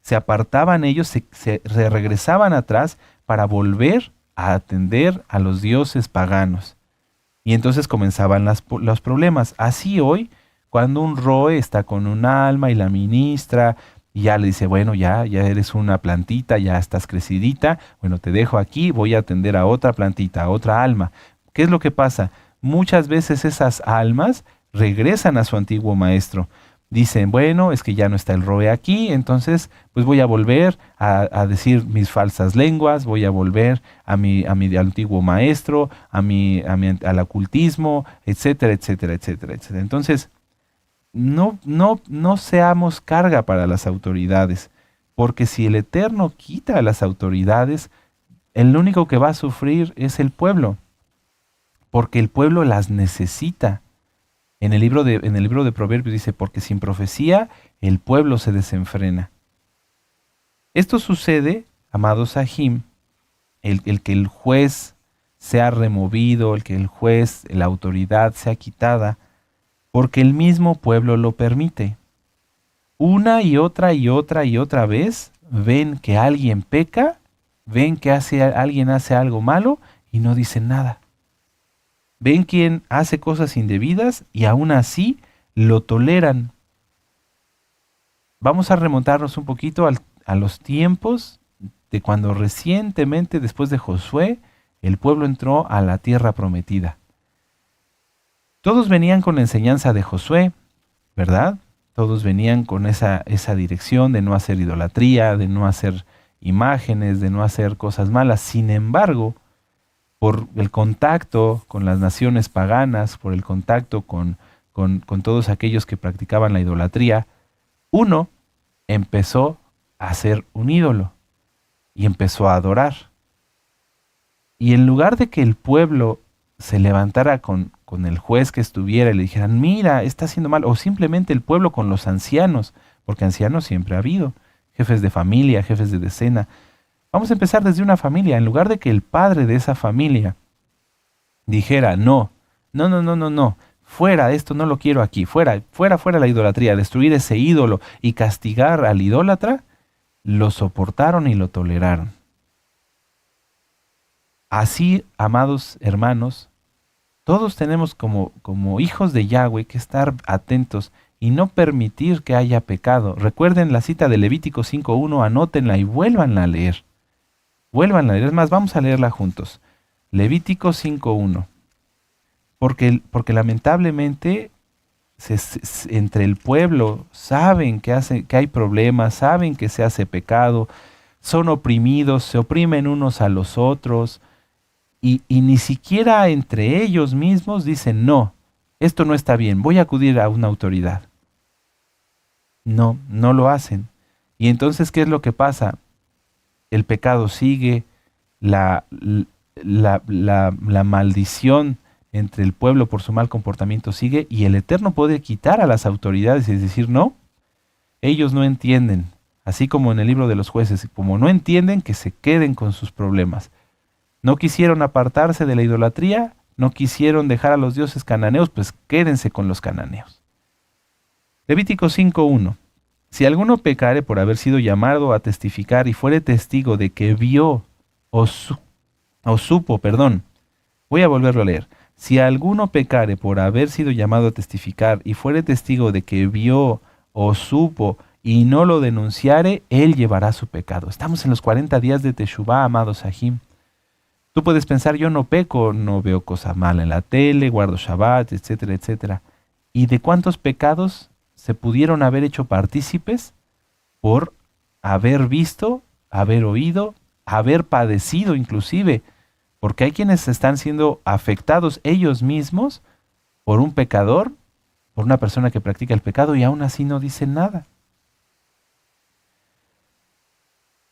se apartaban ellos, se regresaban atrás para volver a atender a los dioses paganos. Y entonces comenzaban los problemas. Así hoy, cuando un roe está con un alma y la ministra, y ya le dice, bueno, ya eres una plantita, ya estás crecidita, bueno, te dejo aquí, voy a atender a otra plantita, a otra alma. ¿Qué es lo que pasa? Muchas veces esas almas regresan a su antiguo maestro. Dicen, bueno, es que ya no está el roe aquí, entonces pues voy a volver a decir mis falsas lenguas, voy a volver a mi antiguo maestro, al ocultismo, etcétera, etcétera, etcétera, etcétera. Entonces, no seamos carga para las autoridades, porque si el Eterno quita a las autoridades, el único que va a sufrir es el pueblo, porque el pueblo las necesita. En el libro de Proverbios dice, porque sin profecía el pueblo se desenfrena. Esto sucede, amados Sahim, el que el juez sea removido, el que el juez, la autoridad sea quitada, porque el mismo pueblo lo permite. Una y otra y otra y otra vez ven que alguien peca, ven que alguien hace algo malo y no dicen nada. Ven quien hace cosas indebidas y aún así lo toleran. Vamos a remontarnos un poquito a los tiempos de cuando recientemente, después de Josué, el pueblo entró a la tierra prometida. Todos venían con la enseñanza de Josué, ¿verdad? Todos venían con esa dirección de no hacer idolatría, de no hacer imágenes, de no hacer cosas malas. Sin embargo, por el contacto con las naciones paganas, por el contacto con todos aquellos que practicaban la idolatría, uno empezó a ser un ídolo y empezó a adorar. Y en lugar de que el pueblo se levantara con el juez que estuviera y le dijeran, mira, está haciendo mal, o simplemente el pueblo con los ancianos, porque ancianos siempre ha habido, jefes de familia, jefes de decena. Vamos a empezar desde una familia. En lugar de que el padre de esa familia dijera, no, fuera, esto no lo quiero aquí, fuera la idolatría, destruir ese ídolo y castigar al idólatra, lo soportaron y lo toleraron. Así, amados hermanos, todos tenemos como hijos de Yahweh que estar atentos y no permitir que haya pecado. Recuerden la cita de Levítico 5.1, anótenla y vuélvanla a leer. Vuélvanla a leer, es más, vamos a leerla juntos. Levítico 5.1. Porque lamentablemente entre el pueblo saben que hay problemas, saben que se hace pecado, son oprimidos, se oprimen unos a los otros, y ni siquiera entre ellos mismos dicen, no, esto no está bien, voy a acudir a una autoridad. No lo hacen. Y entonces, ¿qué es lo que pasa? El pecado sigue, la maldición entre el pueblo por su mal comportamiento sigue, y el Eterno puede quitar a las autoridades y decir, no, ellos no entienden, así como en el libro de los jueces, como no entienden, que se queden con sus problemas. No quisieron apartarse de la idolatría, no quisieron dejar a los dioses cananeos, pues quédense con los cananeos. Levítico 5.1. Si alguno pecare por haber sido llamado a testificar y fuere testigo de que vio o supo, voy a volverlo a leer. Si alguno pecare por haber sido llamado a testificar y fuere testigo de que vio o supo y no lo denunciare, él llevará su pecado. Estamos en los 40 días de Teshuvá, amados Sahim. Tú puedes pensar, yo no peco, no veo cosa mala en la tele, guardo Shabbat, etcétera, etcétera. ¿Y de cuántos pecados se pudieron haber hecho partícipes por haber visto, haber oído, haber padecido inclusive? Porque hay quienes están siendo afectados ellos mismos por un pecador, por una persona que practica el pecado y aún así no dicen nada.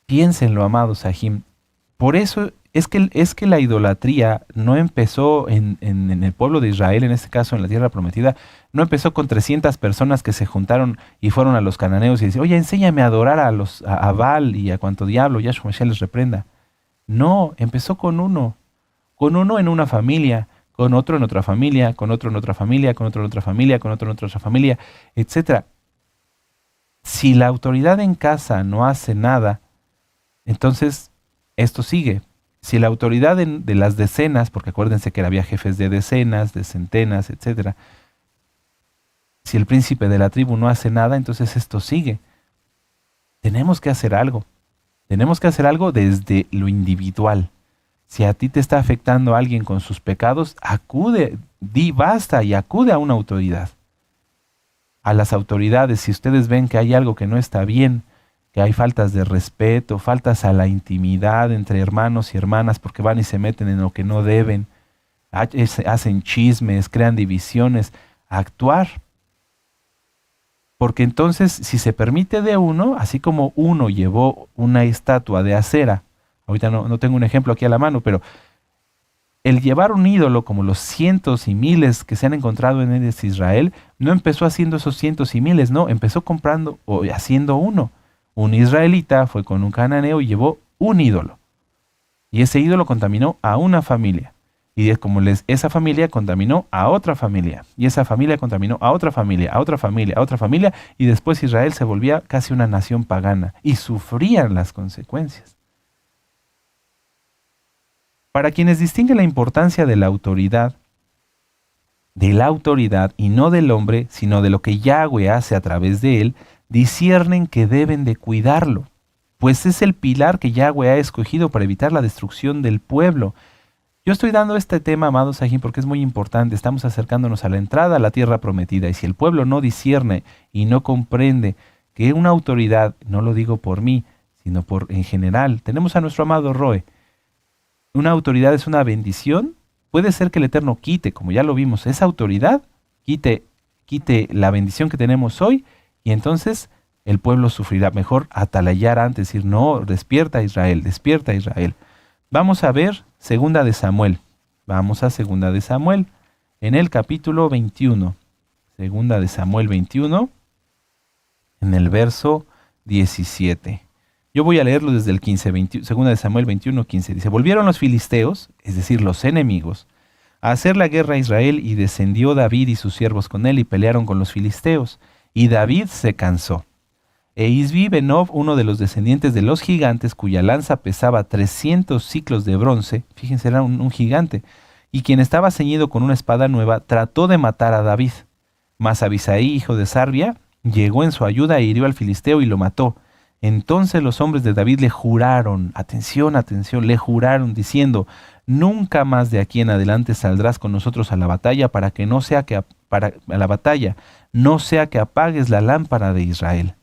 Piénsenlo, amados Sahim. Por eso es que la idolatría no empezó en el pueblo de Israel, en este caso en la tierra prometida, no empezó con 300 personas que se juntaron y fueron a los cananeos y decían, oye, enséñame a adorar a Baal y a cuanto diablo, Yahshua Mashiach les reprenda. No, empezó con uno en una familia, con otro en otra familia, con otro en otra familia, con otro en otra familia, con otro en otra familia, etc. Si la autoridad en casa no hace nada, entonces esto sigue. Si la autoridad de las decenas, porque acuérdense que había jefes de decenas, de centenas, etc. Si el príncipe de la tribu no hace nada, entonces esto sigue. Tenemos que hacer algo. Tenemos que hacer algo desde lo individual. Si a ti te está afectando alguien con sus pecados, acude, di basta y acude a una autoridad. A las autoridades, si ustedes ven que hay algo que no está bien, que hay faltas de respeto, faltas a la intimidad entre hermanos y hermanas porque van y se meten en lo que no deben, hacen chismes, crean divisiones, actuar. Porque entonces, si se permite de uno, así como uno llevó una estatua de acera, ahorita no tengo un ejemplo aquí a la mano, pero el llevar un ídolo como los cientos y miles que se han encontrado en Eretz Israel, no empezó haciendo esos cientos y miles, no, empezó comprando o haciendo uno. Un israelita fue con un cananeo y llevó un ídolo. Y ese ídolo contaminó a una familia. Y esa familia contaminó a otra familia. Y esa familia contaminó a otra familia, a otra familia, a otra familia. Y después Israel se volvía casi una nación pagana. Y sufrían las consecuencias. Para quienes distinguen la importancia de la autoridad y no del hombre, sino de lo que Yahweh hace a través de él, disciernen que deben de cuidarlo, pues es el pilar que Yahweh ha escogido para evitar la destrucción del pueblo. Yo estoy dando este tema, amados Sahim, porque es muy importante. Estamos acercándonos a la entrada a la tierra prometida, y si el pueblo no discierne y no comprende que una autoridad, no lo digo por mí, sino en general, tenemos a nuestro amado Roe, una autoridad es una bendición, puede ser que el Eterno quite, como ya lo vimos, esa autoridad, quite la bendición que tenemos hoy, y entonces el pueblo sufrirá. Mejor atalayar antes, decir, no, despierta Israel, despierta Israel. Vamos a ver Segunda de Samuel. Vamos a Segunda de Samuel, en el capítulo 21. Segunda de Samuel 21, en el verso 17. Yo voy a leerlo desde el 15, Segunda de Samuel 21, 15. Dice, volvieron los filisteos, es decir, los enemigos, a hacer la guerra a Israel, y descendió David y sus siervos con él, y pelearon con los filisteos. Y David se cansó. E Isbi Benob, uno de los descendientes de los gigantes, cuya lanza pesaba 300 siclos de bronce, fíjense, era un gigante, y quien estaba ceñido con una espada nueva, trató de matar a David. Mas Abisaí, hijo de Sarbia, llegó en su ayuda e hirió al filisteo y lo mató. Entonces los hombres de David le juraron, atención, le juraron diciendo, nunca más de aquí en adelante saldrás con nosotros a la batalla, para que no sea que no sea que apagues la lámpara de Israel.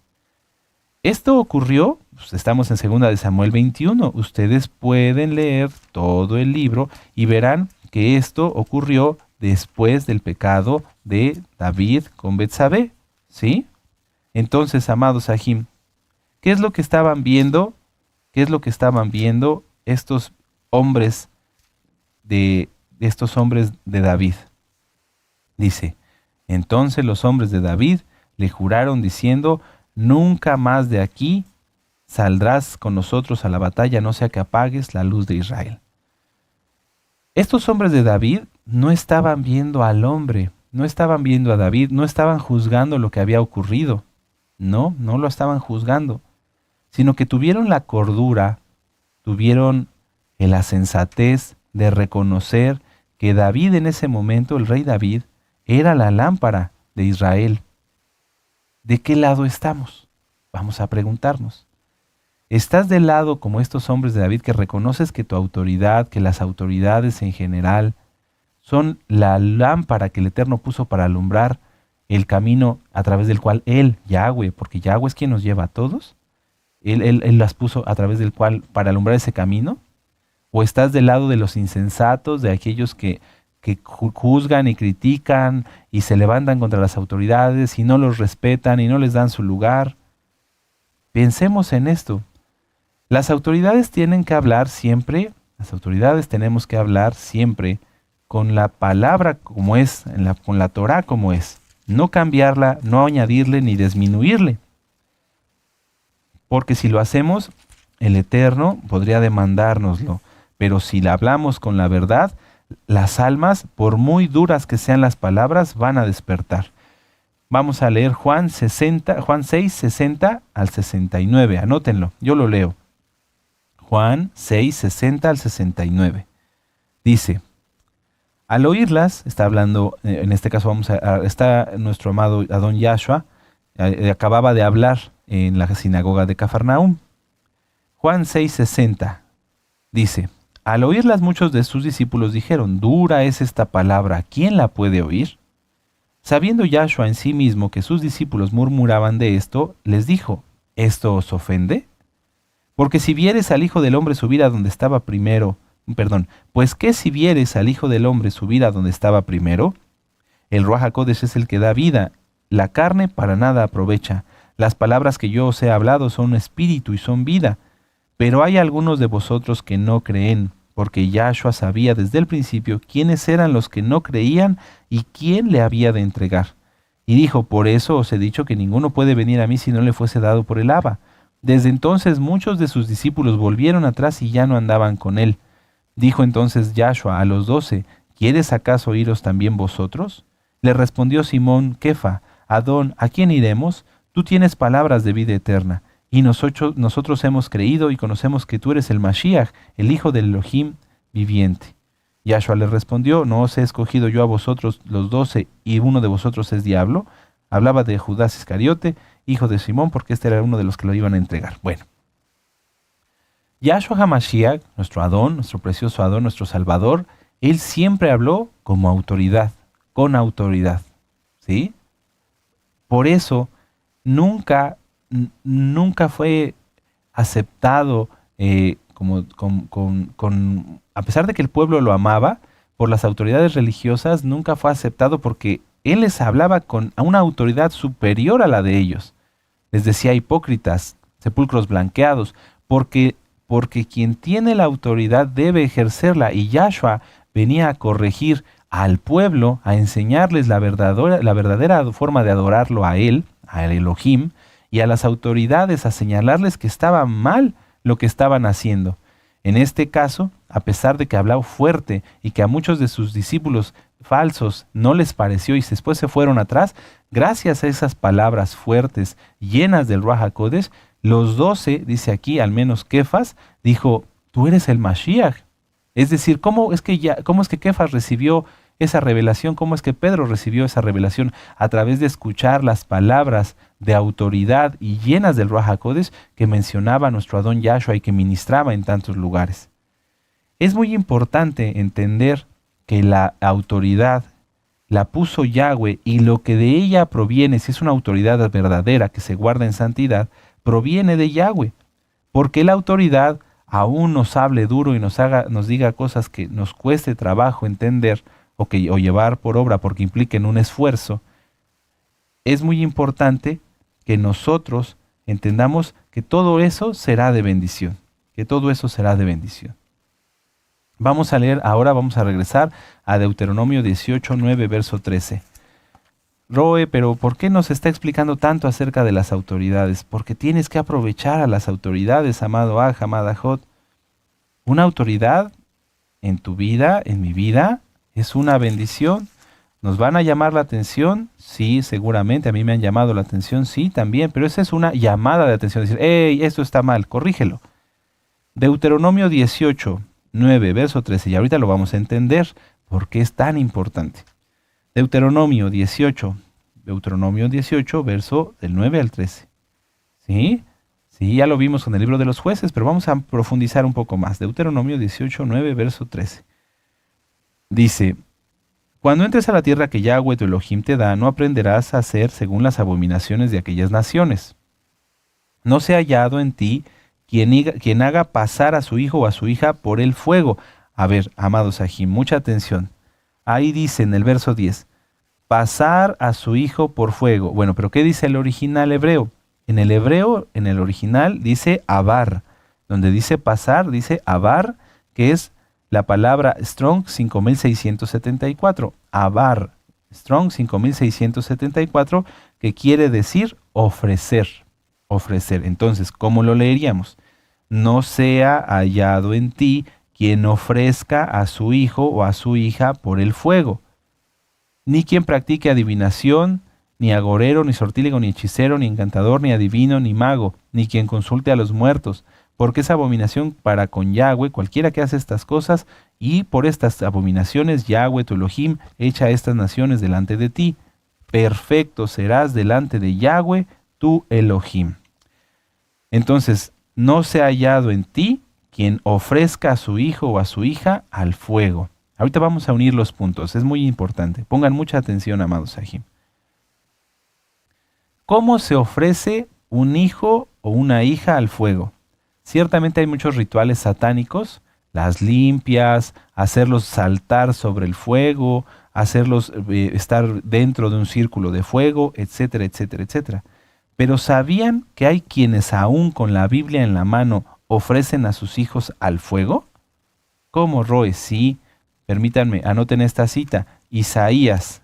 Esto ocurrió, pues estamos en Segunda de Samuel 21, ustedes pueden leer todo el libro y verán que esto ocurrió después del pecado de David con Betsabé, ¿sí? Entonces, amados Sahim, ¿qué es lo que estaban viendo? ¿Qué es lo que estaban viendo estos hombres de David? Dice, entonces los hombres de David le juraron diciendo, nunca más de aquí saldrás con nosotros a la batalla, no sea que apagues la luz de Israel. Estos hombres de David no estaban viendo al hombre, no estaban viendo a David, no estaban juzgando lo que había ocurrido. No lo estaban juzgando, sino que tuvieron la cordura, tuvieron la sensatez de reconocer que David en ese momento, el rey David, era la lámpara de Israel. ¿De qué lado estamos? Vamos a preguntarnos. ¿Estás del lado como estos hombres de David que reconoces que tu autoridad, que las autoridades en general, son la lámpara que el Eterno puso para alumbrar el camino a través del cual Él, Yahweh, porque Yahweh es quien nos lleva a todos, Él las puso a través del cual para alumbrar ese camino? ¿O estás del lado de los insensatos, de aquellos que juzgan y critican y se levantan contra las autoridades y no los respetan y no les dan su lugar? Pensemos en esto. Las autoridades tienen que hablar siempre, tenemos que hablar siempre con la palabra como es, con la Torah como es. No cambiarla, no añadirle ni disminuirle. Porque si lo hacemos, el Eterno podría demandárnoslo. Pero si la hablamos con la verdad, las almas, por muy duras que sean las palabras, van a despertar. Vamos a leer Juan 6, 60 al 69. Anótenlo, yo lo leo. Juan 6, 60 al 69. Dice, al oírlas, está hablando, en este caso está nuestro amado Adón Yahshua, acababa de hablar en la sinagoga de Cafarnaúm. Juan 6, 60 dice, al oírlas muchos de sus discípulos dijeron, dura es esta palabra, ¿quién la puede oír? Sabiendo Yahshua en sí mismo que sus discípulos murmuraban de esto, les dijo, ¿esto os ofende? Porque si vieres al Hijo del Hombre subir a donde estaba primero, pues que si vieres al Hijo del Hombre subir a donde estaba primero, el Ruach HaKodesh es el que da vida, la carne para nada aprovecha. Las palabras que yo os he hablado son espíritu y son vida. Pero hay algunos de vosotros que no creen, porque Yahshua sabía desde el principio quiénes eran los que no creían y quién le había de entregar. Y dijo, por eso os he dicho que ninguno puede venir a mí si no le fuese dado por el Abba. Desde entonces muchos de sus discípulos volvieron atrás y ya no andaban con él. Dijo entonces Yahshua a los 12, ¿quieres acaso iros también vosotros? Le respondió Simón Kefa, Adón, ¿a quién iremos? Tú tienes palabras de vida eterna, y nosotros hemos creído y conocemos que tú eres el Mashiach, el Hijo del Elohim viviente. Yahshua le respondió, ¿no os he escogido yo a vosotros los 12 y uno de vosotros es diablo? Hablaba de Judas Iscariote, hijo de Simón, porque este era uno de los que lo iban a entregar. Bueno, Yahshua HaMashiach, nuestro Adón, nuestro precioso Adón, nuestro Salvador, él siempre habló como autoridad, con autoridad, ¿sí? Por eso nunca fue aceptado, a pesar de que el pueblo lo amaba, por las autoridades religiosas, nunca fue aceptado porque él les hablaba a una autoridad superior a la de ellos. Les decía hipócritas, sepulcros blanqueados, porque quien tiene la autoridad debe ejercerla, y Yahshua venía a corregir al pueblo, a enseñarles la verdadera forma de adorarlo a él, al Elohim, y a las autoridades a señalarles que estaba mal lo que estaban haciendo. En este caso, a pesar de que hablaba fuerte y que a muchos de sus discípulos falsos no les pareció y después se fueron atrás, gracias a esas palabras fuertes llenas del Ruach HaKodesh, los 12, dice aquí, al menos Kefas, dijo, tú eres el Mashiach. Es decir, ¿cómo es que Kefas recibió esa revelación? ¿Cómo es que Pedro recibió esa revelación? A través de escuchar las palabras de autoridad y llenas del Ruach HaKodesh que mencionaba nuestro Adón Yahshua y que ministraba en tantos lugares. Es muy importante entender que la autoridad la puso Yahweh, y lo que de ella proviene, si es una autoridad verdadera que se guarda en santidad, proviene de Yahweh, porque la autoridad aún nos hable duro y nos diga cosas que nos cueste trabajo entender o llevar por obra porque impliquen un esfuerzo. Es muy importante que nosotros entendamos que todo eso será de bendición, que todo eso será de bendición. Vamos a leer ahora, vamos a regresar a Deuteronomio 18, 9, verso 13. Roe, pero ¿por qué nos está explicando tanto acerca de las autoridades? Porque tienes que aprovechar a las autoridades, amado Aj, amada Jot. Una autoridad en tu vida, en mi vida, es una bendición. ¿Nos van a llamar la atención? Sí, seguramente. A mí me han llamado la atención, sí, también. Pero esa es una llamada de atención. Decir, hey, esto está mal, corrígelo. Deuteronomio 18, 9, verso 13. Y ahorita lo vamos a entender por qué es tan importante. Deuteronomio 18, verso del 9 al 13. ¿Sí? Sí, ya lo vimos con el libro de los jueces, pero vamos a profundizar un poco más. Deuteronomio 18, 9, verso 13. Dice, cuando entres a la tierra que Yahweh tu Elohim te da, no aprenderás a hacer según las abominaciones de aquellas naciones. No sea hallado en ti quien haga pasar a su hijo o a su hija por el fuego. A ver, amados Ajim, mucha atención. Ahí dice en el verso 10, pasar a su hijo por fuego. Bueno, pero ¿qué dice el original hebreo? En el hebreo, en el original, dice abar. Donde dice pasar, dice abar, que es la palabra Strong 5674. Abar, Strong 5674, que quiere decir ofrecer. Ofrecer. Entonces, ¿cómo lo leeríamos? No sea hallado en ti quien ofrezca a su hijo o a su hija por el fuego, ni quien practique adivinación, ni agorero, ni sortílego, ni hechicero, ni encantador, ni adivino, ni mago, ni quien consulte a los muertos, porque es abominación para con Yahweh cualquiera que hace estas cosas, y por estas abominaciones Yahweh tu Elohim echa a estas naciones delante de ti. Perfecto serás delante de Yahweh tu Elohim. Entonces, no se ha hallado en ti quien ofrezca a su hijo o a su hija al fuego. Ahorita vamos a unir los puntos, es muy importante. Pongan mucha atención, amados Ajim. ¿Cómo se ofrece un hijo o una hija al fuego? Ciertamente hay muchos rituales satánicos las limpias, hacerlos saltar sobre el fuego, hacerlos estar dentro de un círculo de fuego, etcétera, etcétera, etcétera. Pero ¿sabían que hay quienes aún con la Biblia en la mano ofrecen a sus hijos al fuego? ¿Cómo, Roe? Sí, permítanme, anoten esta cita. Isaías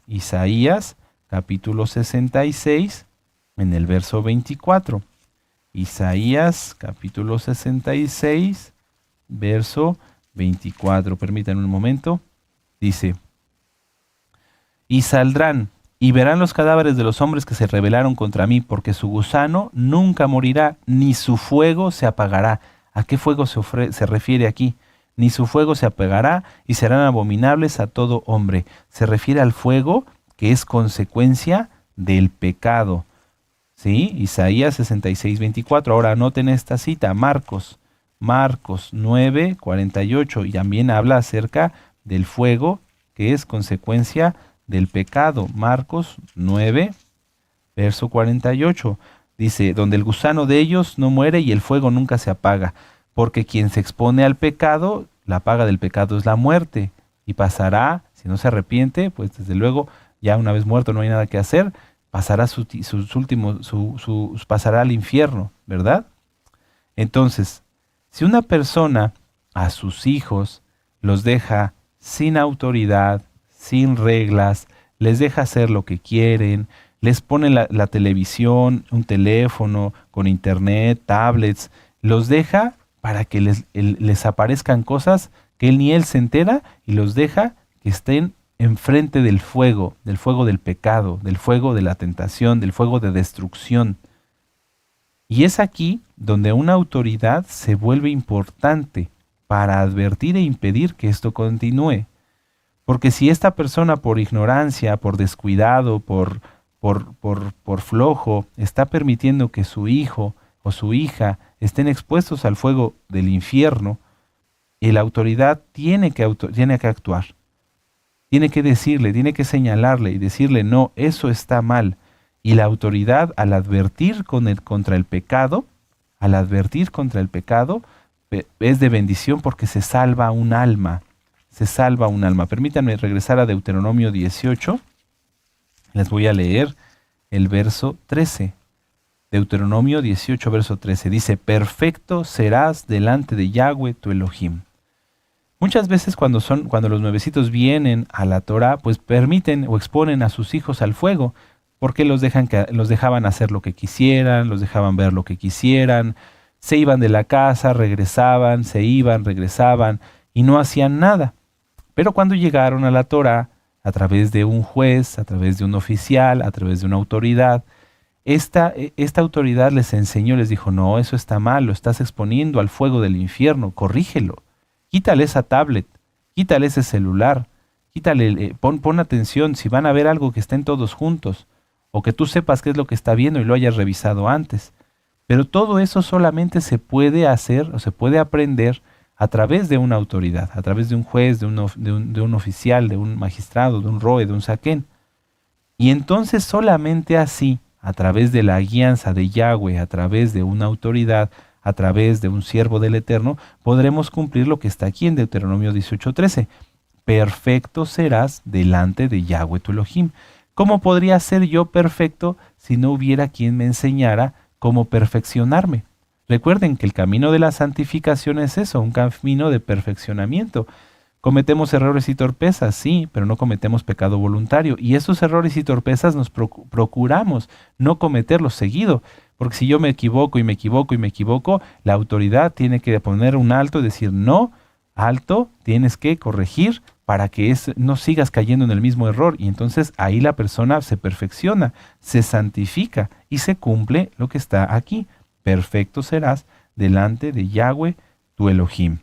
capítulo 66, en el verso 24. Isaías capítulo 66, verso 24. Permítanme un momento. Dice: y saldrán y verán los cadáveres de los hombres que se rebelaron contra mí, porque su gusano nunca morirá, ni su fuego se apagará. ¿A qué fuego se refiere aquí? Ni su fuego se apagará y serán abominables a todo hombre. Se refiere al fuego que es consecuencia del pecado. ¿Sí? Isaías 66, 24. Ahora anoten esta cita, Marcos 9, 48. Y también habla acerca del fuego que es consecuencia del pecado. Marcos 9, verso 48. Dice: donde el gusano de ellos no muere y el fuego nunca se apaga. Porque quien se expone al pecado, la paga del pecado es la muerte. Y pasará, si no se arrepiente, pues desde luego, ya una vez muerto no hay nada que hacer, pasará pasará al infierno, ¿verdad? Entonces, si una persona a sus hijos los deja sin autoridad, sin reglas, les deja hacer lo que quieren, les pone la televisión, un teléfono con internet, tablets, los deja para que les aparezcan cosas que él ni él se entera, y los deja que estén enfrente del fuego del pecado, del fuego de la tentación, del fuego de destrucción. Y es aquí donde una autoridad se vuelve importante para advertir e impedir que esto continúe. Porque si esta persona, por ignorancia, por descuidado, por flojo, está permitiendo que su hijo o su hija estén expuestos al fuego del infierno, la autoridad tiene que actuar. Tiene que decirle, tiene que señalarle y decirle: no, eso está mal. Y la autoridad, al advertir contra el pecado, es de bendición, porque se salva un alma. Permítanme regresar a Deuteronomio 18. Les voy a leer el verso 13. Deuteronomio 18, verso 13. Dice: perfecto serás delante de Yahweh tu Elohim. Muchas veces cuando los nuevecitos vienen a la Torah, pues permiten o exponen a sus hijos al fuego, porque los dejaban hacer lo que quisieran, los dejaban ver lo que quisieran, se iban de la casa, regresaban, se iban, regresaban, y no hacían nada. Pero cuando llegaron a la Torah, a través de un juez, a través de un oficial, a través de una autoridad, esta autoridad les enseñó, les dijo: no, eso está mal, lo estás exponiendo al fuego del infierno, corrígelo. Quítale esa tablet, quítale ese celular, pon atención. Si van a ver algo, que estén todos juntos, o que tú sepas qué es lo que está viendo y lo hayas revisado antes. Pero todo eso solamente se puede hacer o se puede aprender a través de una autoridad, a través de un juez, de un oficial, de un magistrado, de un roe, de un saquén. Y entonces solamente así, a través de la guianza de Yahweh, a través de una autoridad, a través de un siervo del Eterno, podremos cumplir lo que está aquí en Deuteronomio 18:13. Perfecto serás delante de Yahweh tu Elohim. ¿Cómo podría ser yo perfecto si no hubiera quien me enseñara cómo perfeccionarme? Recuerden que el camino de la santificación es eso, un camino de perfeccionamiento. Cometemos errores y torpezas, sí, pero no cometemos pecado voluntario. Y esos errores y torpezas nos procuramos no cometerlos seguido. Porque si yo me equivoco, la autoridad tiene que poner un alto y decir: no, alto, tienes que corregir para que no sigas cayendo en el mismo error. Y entonces ahí la persona se perfecciona, se santifica y se cumple lo que está aquí. Perfecto serás delante de Yahweh tu Elohim.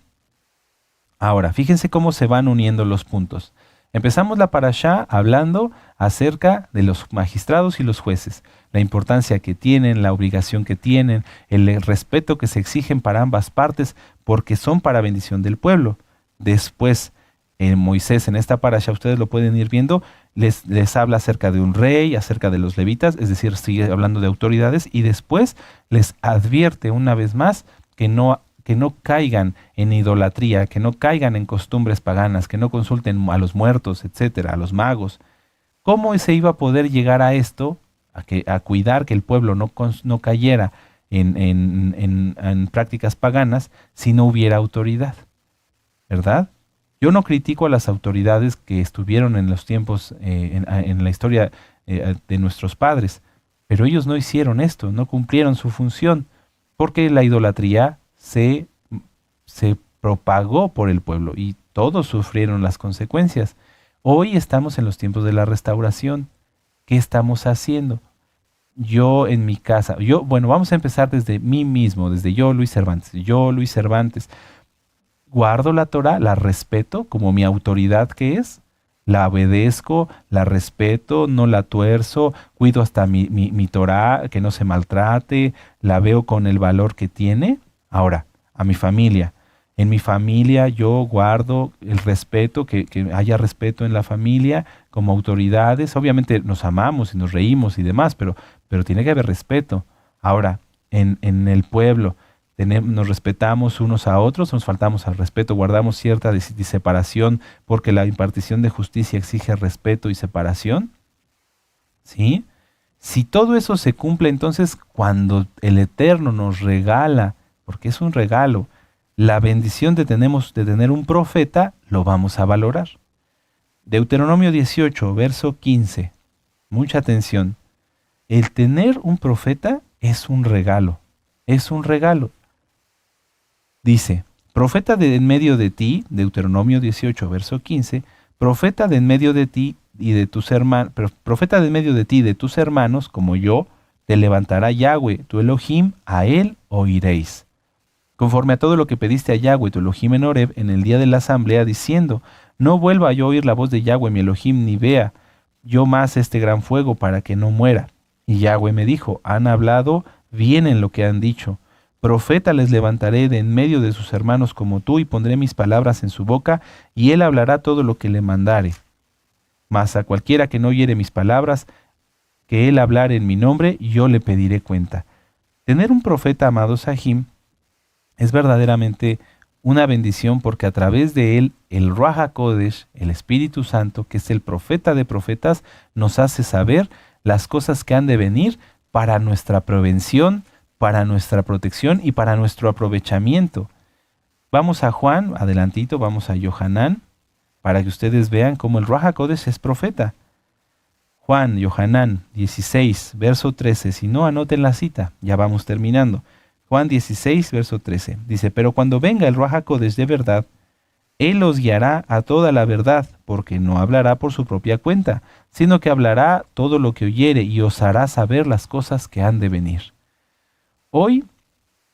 Ahora, fíjense cómo se van uniendo los puntos. Empezamos la parashá hablando acerca de los magistrados y los jueces, la importancia que tienen, la obligación que tienen, el respeto que se exigen para ambas partes, porque son para bendición del pueblo. Después, Moisés, en esta parashá, ustedes lo pueden ir viendo, les habla acerca de un rey, acerca de los levitas, es decir, sigue hablando de autoridades, y después les advierte una vez más que no caigan en idolatría, que no caigan en costumbres paganas, que no consulten a los muertos, etcétera, a los magos. ¿Cómo se iba a poder llegar a esto, a cuidar que el pueblo no cayera en prácticas paganas si no hubiera autoridad? ¿Verdad? Yo no critico a las autoridades que estuvieron en los tiempos, en la historia de nuestros padres, pero ellos no hicieron esto, no cumplieron su función, porque la idolatría se propagó por el pueblo y todos sufrieron las consecuencias. Hoy estamos en los tiempos de la restauración. ¿Qué estamos haciendo? Yo en mi casa, bueno, vamos a empezar desde mí mismo, desde yo, Luis Cervantes. Yo, Luis Cervantes, guardo la Torah, la respeto como mi autoridad que es, la obedezco, la respeto, no la tuerzo, cuido hasta mi Torah, que no se maltrate, la veo con el valor que tiene. Ahora, a mi familia. En mi familia yo guardo el respeto, que haya respeto en la familia como autoridades. Obviamente nos amamos y nos reímos y demás, pero tiene que haber respeto. Ahora, en el pueblo, nos respetamos unos a otros, nos faltamos al respeto, guardamos cierta separación porque la impartición de justicia exige respeto y separación. ¿Sí? Si todo eso se cumple, entonces cuando el Eterno nos regala, porque es un regalo, la bendición de tener un profeta, lo vamos a valorar. Deuteronomio 18, verso 15. Mucha atención. El tener un profeta es un regalo. Es un regalo. Dice, profeta de en medio de ti, Deuteronomio 18, verso 15, profeta de en medio de ti y de tus hermanos, profeta de en medio de ti y de tus hermanos, como yo, te levantará Yahweh, tu Elohim, a él oiréis. Conforme a todo lo que pediste a Yahweh, tu Elohim en Horeb, en el día de la asamblea, diciendo, no vuelva yo a oír la voz de Yahweh, mi Elohim, ni vea yo más este gran fuego para que no muera. Y Yahweh me dijo, han hablado bien en lo que han dicho. Profeta les levantaré de en medio de sus hermanos como tú, y pondré mis palabras en su boca, y él hablará todo lo que le mandare. Mas a cualquiera que no oyere mis palabras, que él hablare en mi nombre, yo le pediré cuenta. Tener un profeta, amado Sahim, es verdaderamente una bendición porque a través de él, el Ruach HaKodesh, el Espíritu Santo, que es el profeta de profetas, nos hace saber las cosas que han de venir para nuestra prevención, para nuestra protección y para nuestro aprovechamiento. Vamos a Juan, adelantito, vamos a Yohanan, para que ustedes vean cómo el Ruach HaKodesh es profeta. Juan, Yohanan 16, verso 13, si no anoten la cita, ya vamos terminando. Juan 16, verso 13, dice, pero cuando venga el Ruach HaKodesh de verdad, él os guiará a toda la verdad, porque no hablará por su propia cuenta, sino que hablará todo lo que oyere y os hará saber las cosas que han de venir. Hoy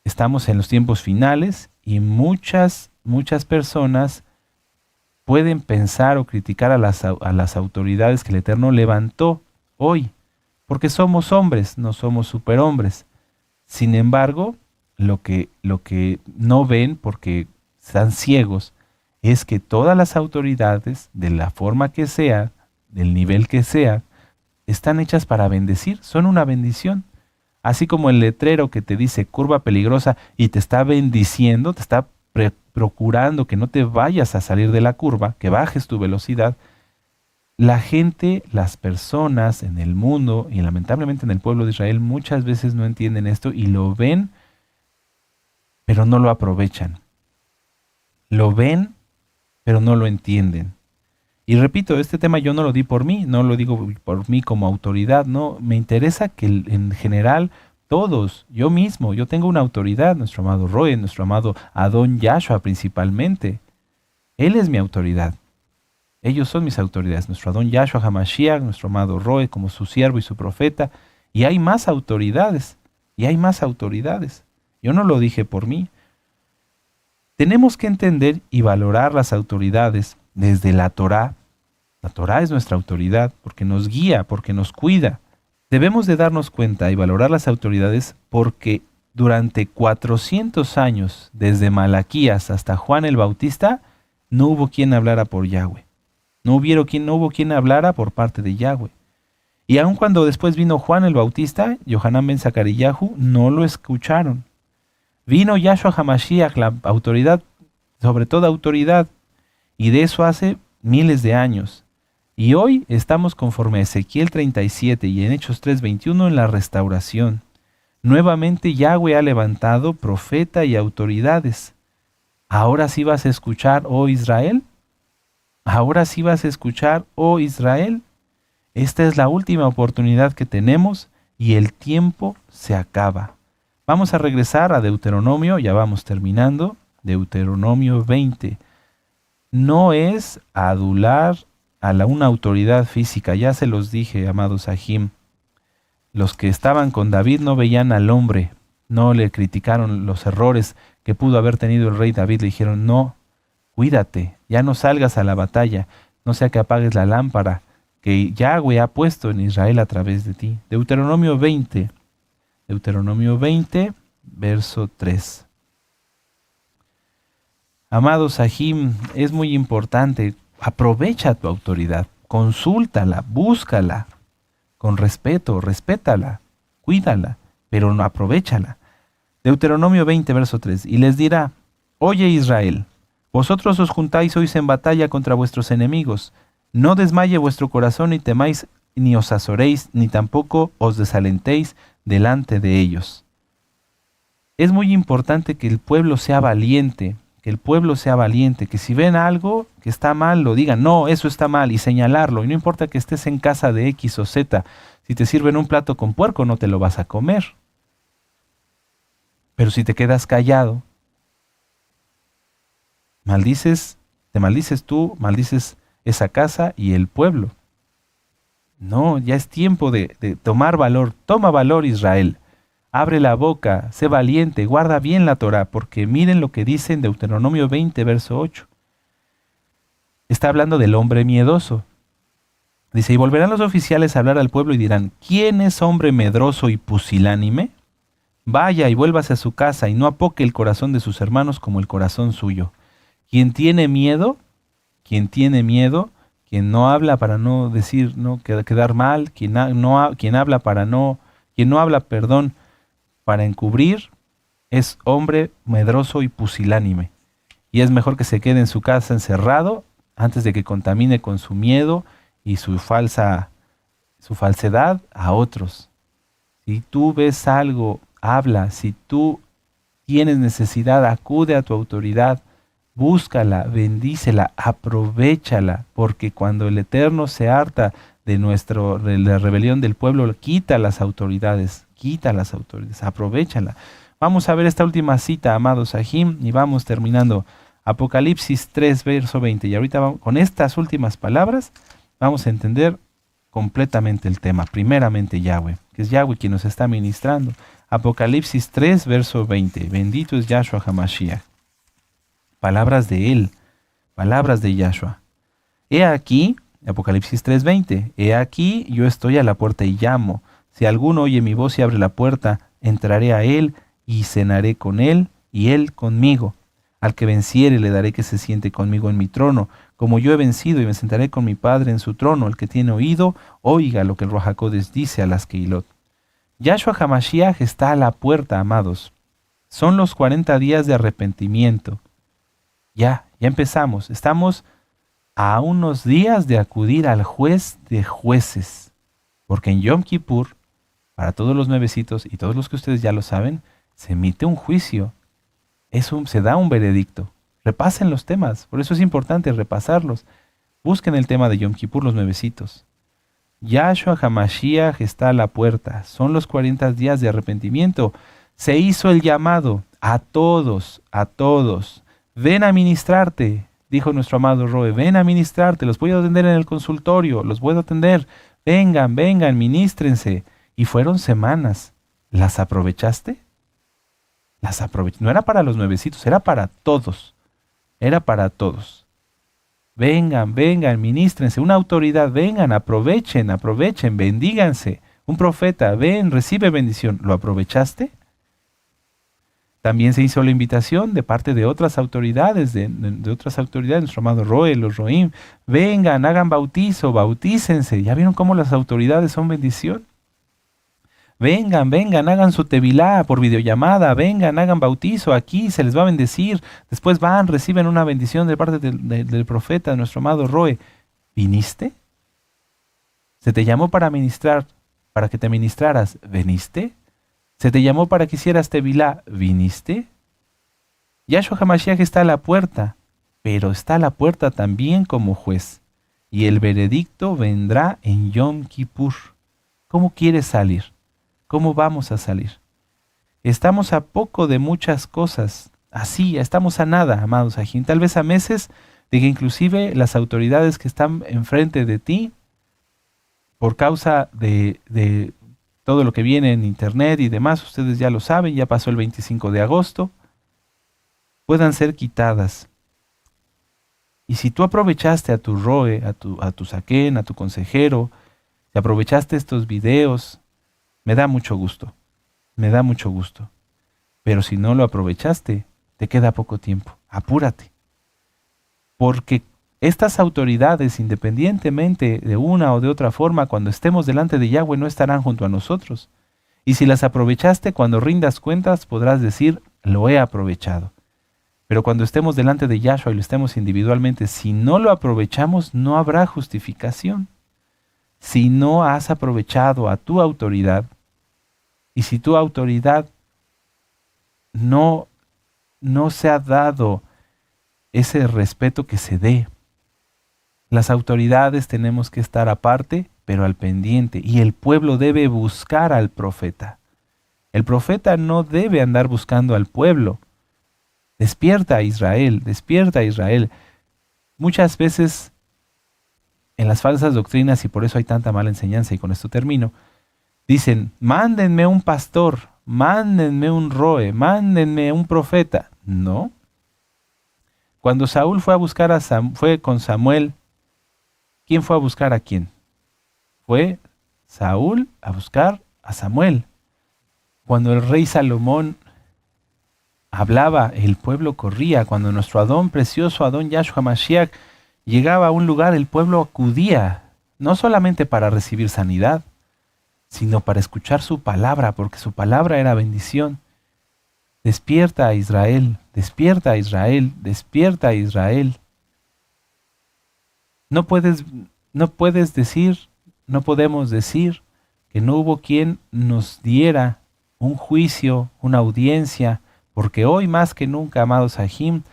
estamos en los tiempos finales y muchas personas pueden pensar o criticar a las autoridades que el Eterno levantó hoy, porque somos hombres, no somos superhombres. Sin embargo, lo que no ven, porque están ciegos, es que todas las autoridades, de la forma que sea, del nivel que sea, están hechas para bendecir, son una bendición. Así como el letrero que te dice curva peligrosa y te está bendiciendo, te está procurando que no te vayas a salir de la curva, que bajes tu velocidad. La gente, las personas en el mundo y lamentablemente en el pueblo de Israel muchas veces no entienden esto y lo ven, pero no lo aprovechan. Lo ven, pero no lo entienden. Y repito, este tema yo no lo di por mí, no lo digo por mí como autoridad, no, me interesa que en general todos, yo mismo, yo tengo una autoridad, nuestro amado Roy, nuestro amado Adón Yahshua principalmente. Él es mi autoridad. Ellos son mis autoridades, nuestro Adón Yahshua HaMashiach, nuestro amado Roy como su siervo y su profeta. Y hay más autoridades, Yo no lo dije por mí. Tenemos que entender y valorar las autoridades desde la Torá. La Torá es nuestra autoridad porque nos guía, porque nos cuida. Debemos de darnos cuenta y valorar las autoridades porque durante 400 años, desde Malaquías hasta Juan el Bautista, no hubo quien hablara por Yahweh. No hubo quien hablara por parte de Yahweh. Y aun cuando después vino Juan el Bautista, Yohanan ben Zacarías, no lo escucharon. Vino Yahshua HaMashiach, la autoridad, sobre toda autoridad, y de eso hace miles de años. Y hoy estamos conforme a Ezequiel 37 y en Hechos 3:21 en la restauración. Nuevamente Yahweh ha levantado profeta y autoridades. ¿Ahora sí vas a escuchar, oh Israel? ¿Ahora sí vas a escuchar, oh Israel? Esta es la última oportunidad que tenemos y el tiempo se acaba. Vamos a regresar a Deuteronomio, ya vamos terminando. Deuteronomio 20. No es adular a una autoridad física, ya se los dije, amados Sahim. Los que estaban con David no veían al hombre, no le criticaron los errores que pudo haber tenido el rey David, le dijeron, no, cuídate, ya no salgas a la batalla, no sea que apagues la lámpara que Yahweh ha puesto en Israel a través de ti. Deuteronomio 20, verso 3. Amado Sahim, es muy importante, aprovecha tu autoridad, consúltala, búscala, con respeto, respétala, cuídala, pero no aprovéchala. Deuteronomio 20, verso 3. Y les dirá, oye Israel, vosotros os juntáis hoy en batalla contra vuestros enemigos. No desmaye vuestro corazón ni temáis, ni os azoréis, ni tampoco os desalentéis delante de ellos. Es muy importante que el pueblo sea valiente, que si ven algo que está mal, lo digan, no, eso está mal, y señalarlo. Y no importa que estés en casa de X o Z, si te sirven un plato con puerco no te lo vas a comer. Pero si te quedas callado, te maldices tú, maldices esa casa y el pueblo. No, ya es tiempo de tomar valor. Toma valor, Israel. Abre la boca, sé valiente, guarda bien la Torá, porque miren lo que dice en Deuteronomio 20, verso 8. Está hablando del hombre miedoso. Dice, y volverán los oficiales a hablar al pueblo y dirán, ¿quién es hombre medroso y pusilánime? Vaya y vuélvase a su casa y no apoque el corazón de sus hermanos como el corazón suyo. Quien tiene miedo, quien no habla para no decir, no quedar mal, quien habla para encubrir, es hombre medroso y pusilánime. Y es mejor que se quede en su casa encerrado antes de que contamine con su miedo y su falsedad a otros. Si tú ves algo, habla. Si tú tienes necesidad, acude a tu autoridad, búscala, bendícela, aprovéchala, porque cuando el Eterno se harta de la rebelión del pueblo, quita las autoridades, aprovéchala. Vamos a ver esta última cita, amados Sahim, y vamos terminando. Apocalipsis 3, verso 20. Y ahorita con estas últimas palabras vamos a entender completamente el tema. Primeramente Yahweh, que es Yahweh quien nos está ministrando. Apocalipsis 3, verso 20. Bendito es Yahshua HaMashiach. Palabras de él, palabras de Yahshua. He aquí, Apocalipsis 3:20, he aquí yo estoy a la puerta y llamo. Si alguno oye mi voz y abre la puerta, entraré a él y cenaré con él y él conmigo. Al que venciere le daré que se siente conmigo en mi trono, como yo he vencido y me sentaré con mi Padre en su trono. El que tiene oído, oiga lo que el Ruach HaKodesh dice a las Kehilot. Yahshua HaMashiach está a la puerta, amados. Son los 40 días de arrepentimiento. Ya empezamos. Estamos a unos días de acudir al juez de jueces. Porque en Yom Kippur, para todos los nuevecitos y todos los que ustedes ya lo saben, se emite un juicio. Se da un veredicto. Repasen los temas. Por eso es importante repasarlos. Busquen el tema de Yom Kippur, los nuevecitos. Yahshua HaMashiach está a la puerta. Son los 40 días de arrepentimiento. Se hizo el llamado a todos. Ven a ministrarte, dijo nuestro amado Roe, ven a ministrarte, los voy a atender en el consultorio, los voy a atender, vengan, ministrense. Y fueron semanas. ¿Las aprovechaste? No era para los nuevecitos, era para todos. Vengan, ministrense, una autoridad, vengan, aprovechen, bendíganse. Un profeta, ven, recibe bendición. ¿Lo aprovechaste? También se hizo la invitación de parte de otras autoridades, de nuestro amado Roe, los Roim. Vengan, hagan bautizo, bautícense. ¿Ya vieron cómo las autoridades son bendición? Vengan, vengan, hagan su tevilá por videollamada, vengan, hagan bautizo aquí, se les va a bendecir. Después van, reciben una bendición de parte del profeta, nuestro amado Roe. ¿Viniste? ¿Se te llamó para ministrar, para que te ministraras? ¿Veniste? ¿Se te llamó para que hicieras tevilá? ¿Viniste? Yahshua HaMashiach está a la puerta, pero está a la puerta también como juez. Y el veredicto vendrá en Yom Kippur. ¿Cómo quieres salir? ¿Cómo vamos a salir? Estamos a poco de muchas cosas. Así, estamos a nada, amados ajín. Tal vez a meses de que inclusive las autoridades que están enfrente de ti, por causa de todo lo que viene en internet y demás, ustedes ya lo saben, ya pasó el 25 de agosto, puedan ser quitadas. Y si tú aprovechaste a tu Roe, a tu Saquén, a tu consejero, y aprovechaste estos videos, me da mucho gusto, me da mucho gusto. Pero si no lo aprovechaste, te queda poco tiempo, apúrate. Porque estas autoridades, independientemente de una o de otra forma, cuando estemos delante de Yahweh, no estarán junto a nosotros. Y si las aprovechaste, cuando rindas cuentas, podrás decir, lo he aprovechado. Pero cuando estemos delante de Yahshua y lo estemos individualmente, si no lo aprovechamos, no habrá justificación. Si no has aprovechado a tu autoridad, y si tu autoridad no se ha dado ese respeto que se dé, las autoridades tenemos que estar aparte, pero al pendiente, y el pueblo debe buscar al profeta. El profeta no debe andar buscando al pueblo. Despierta Israel, despierta Israel. Muchas veces en las falsas doctrinas, y por eso hay tanta mala enseñanza, y con esto termino, dicen, mándenme un pastor, mándenme un Roe, mándenme un profeta. No. Cuando Saúl fue a buscar fue con Samuel, ¿quién fue a buscar a quién? Fue Saúl a buscar a Samuel. Cuando el rey Salomón hablaba, el pueblo corría. Cuando nuestro Adón precioso, Adón Yahshua Mashiach, llegaba a un lugar, el pueblo acudía, no solamente para recibir sanidad, sino para escuchar su palabra, porque su palabra era bendición. Despierta a Israel, despierta a Israel, despierta a Israel. No podemos decir que no hubo quien nos diera un juicio, una audiencia, porque hoy más que nunca, amados Ajim,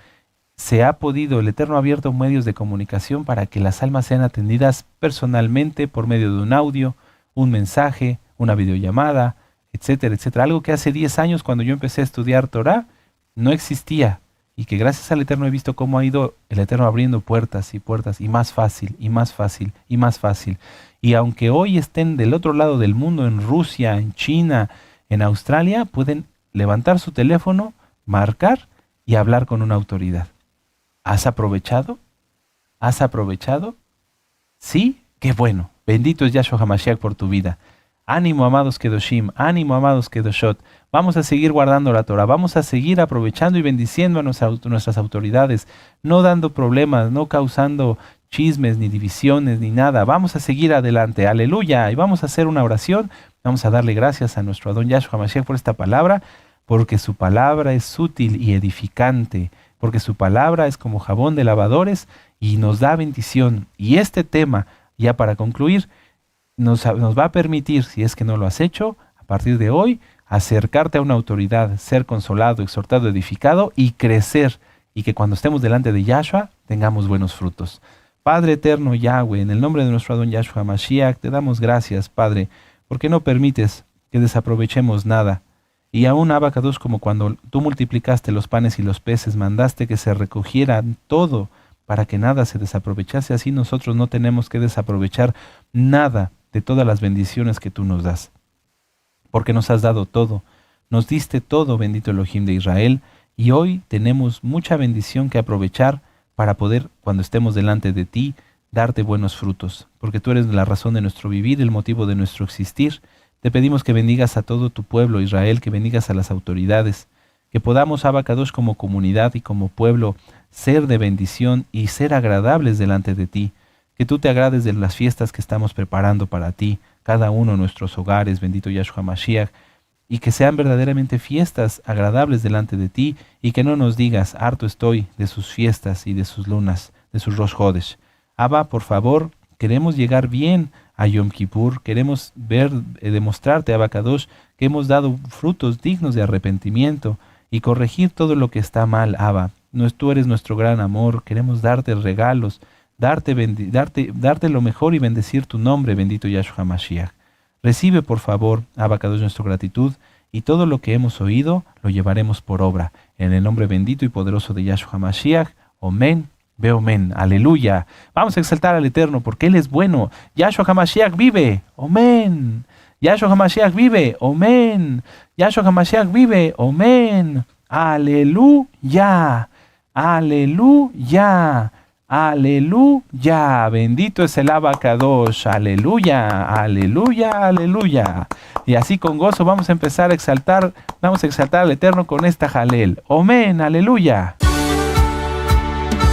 se ha podido, el Eterno ha abierto medios de comunicación para que las almas sean atendidas personalmente por medio de un audio, un mensaje, una videollamada, etcétera, etcétera. Algo que hace 10 años cuando yo empecé a estudiar Torah no existía y que gracias al Eterno he visto cómo ha ido el Eterno abriendo puertas y más fácil, y más fácil, y más fácil. Y aunque hoy estén del otro lado del mundo, en Rusia, en China, en Australia, pueden levantar su teléfono, marcar y hablar con una autoridad. ¿Has aprovechado? ¿Has aprovechado? Sí, qué bueno. Bendito es Yahshua HaMashiach por tu vida. Ánimo, amados Kedoshim, ánimo, amados Kedoshot. Vamos a seguir guardando la Torah, vamos a seguir aprovechando y bendiciendo a nuestras autoridades, no dando problemas, no causando chismes, ni divisiones, ni nada. Vamos a seguir adelante, aleluya, y vamos a hacer una oración. Vamos a darle gracias a nuestro Adón Yahshua HaMashiach por esta palabra, porque su palabra es útil y edificante, porque su palabra es como jabón de lavadores y nos da bendición. Y este tema, ya para concluir, nos va a permitir, si es que no lo has hecho, a partir de hoy, acercarte a una autoridad, ser consolado, exhortado, edificado y crecer, y que cuando estemos delante de Yahshua tengamos buenos frutos. Padre eterno Yahweh, en el nombre de nuestro Adón Yahshua Mashiach, te damos gracias, Padre, porque no permites que desaprovechemos nada. Y aún, Abacados, como cuando tú multiplicaste los panes y los peces, mandaste que se recogieran todo para que nada se desaprovechase, así nosotros no tenemos que desaprovechar nada de todas las bendiciones que tú nos das, porque nos has dado todo, nos diste todo, bendito Elohim de Israel, y hoy tenemos mucha bendición que aprovechar para poder, cuando estemos delante de ti, darte buenos frutos, porque tú eres la razón de nuestro vivir, el motivo de nuestro existir. Te pedimos que bendigas a todo tu pueblo, Israel, que bendigas a las autoridades, que podamos, Abacados, como comunidad y como pueblo, ser de bendición y ser agradables delante de ti, que tú te agrades de las fiestas que estamos preparando para ti, cada uno en nuestros hogares, bendito Yahshua Mashiach, y que sean verdaderamente fiestas agradables delante de ti, y que no nos digas, harto estoy de sus fiestas y de sus lunas, de sus Rosh Hodesh. Abba, por favor, queremos llegar bien a Yom Kippur, queremos demostrarte, Abba Kadosh, que hemos dado frutos dignos de arrepentimiento y corregir todo lo que está mal, Abba. Tú eres nuestro gran amor, queremos darte regalos, darte lo mejor y bendecir tu nombre, bendito Yahshua Mashiach. Recibe, por favor, Abba Kadosh, nuestra gratitud, y todo lo que hemos oído lo llevaremos por obra. En el nombre bendito y poderoso de Yahshua Mashiach. Amén. Ve amén. Aleluya. Vamos a exaltar al Eterno porque Él es bueno. Yahshua HaMashiach vive. Amén. Yahshua HaMashiach vive. Amén. Yahshua HaMashiach vive. Amén. Aleluya. Aleluya. Aleluya, bendito es el Abacadosh, aleluya, aleluya, aleluya. Y así con gozo vamos a empezar a exaltar al Eterno con esta jalel. Amén, aleluya.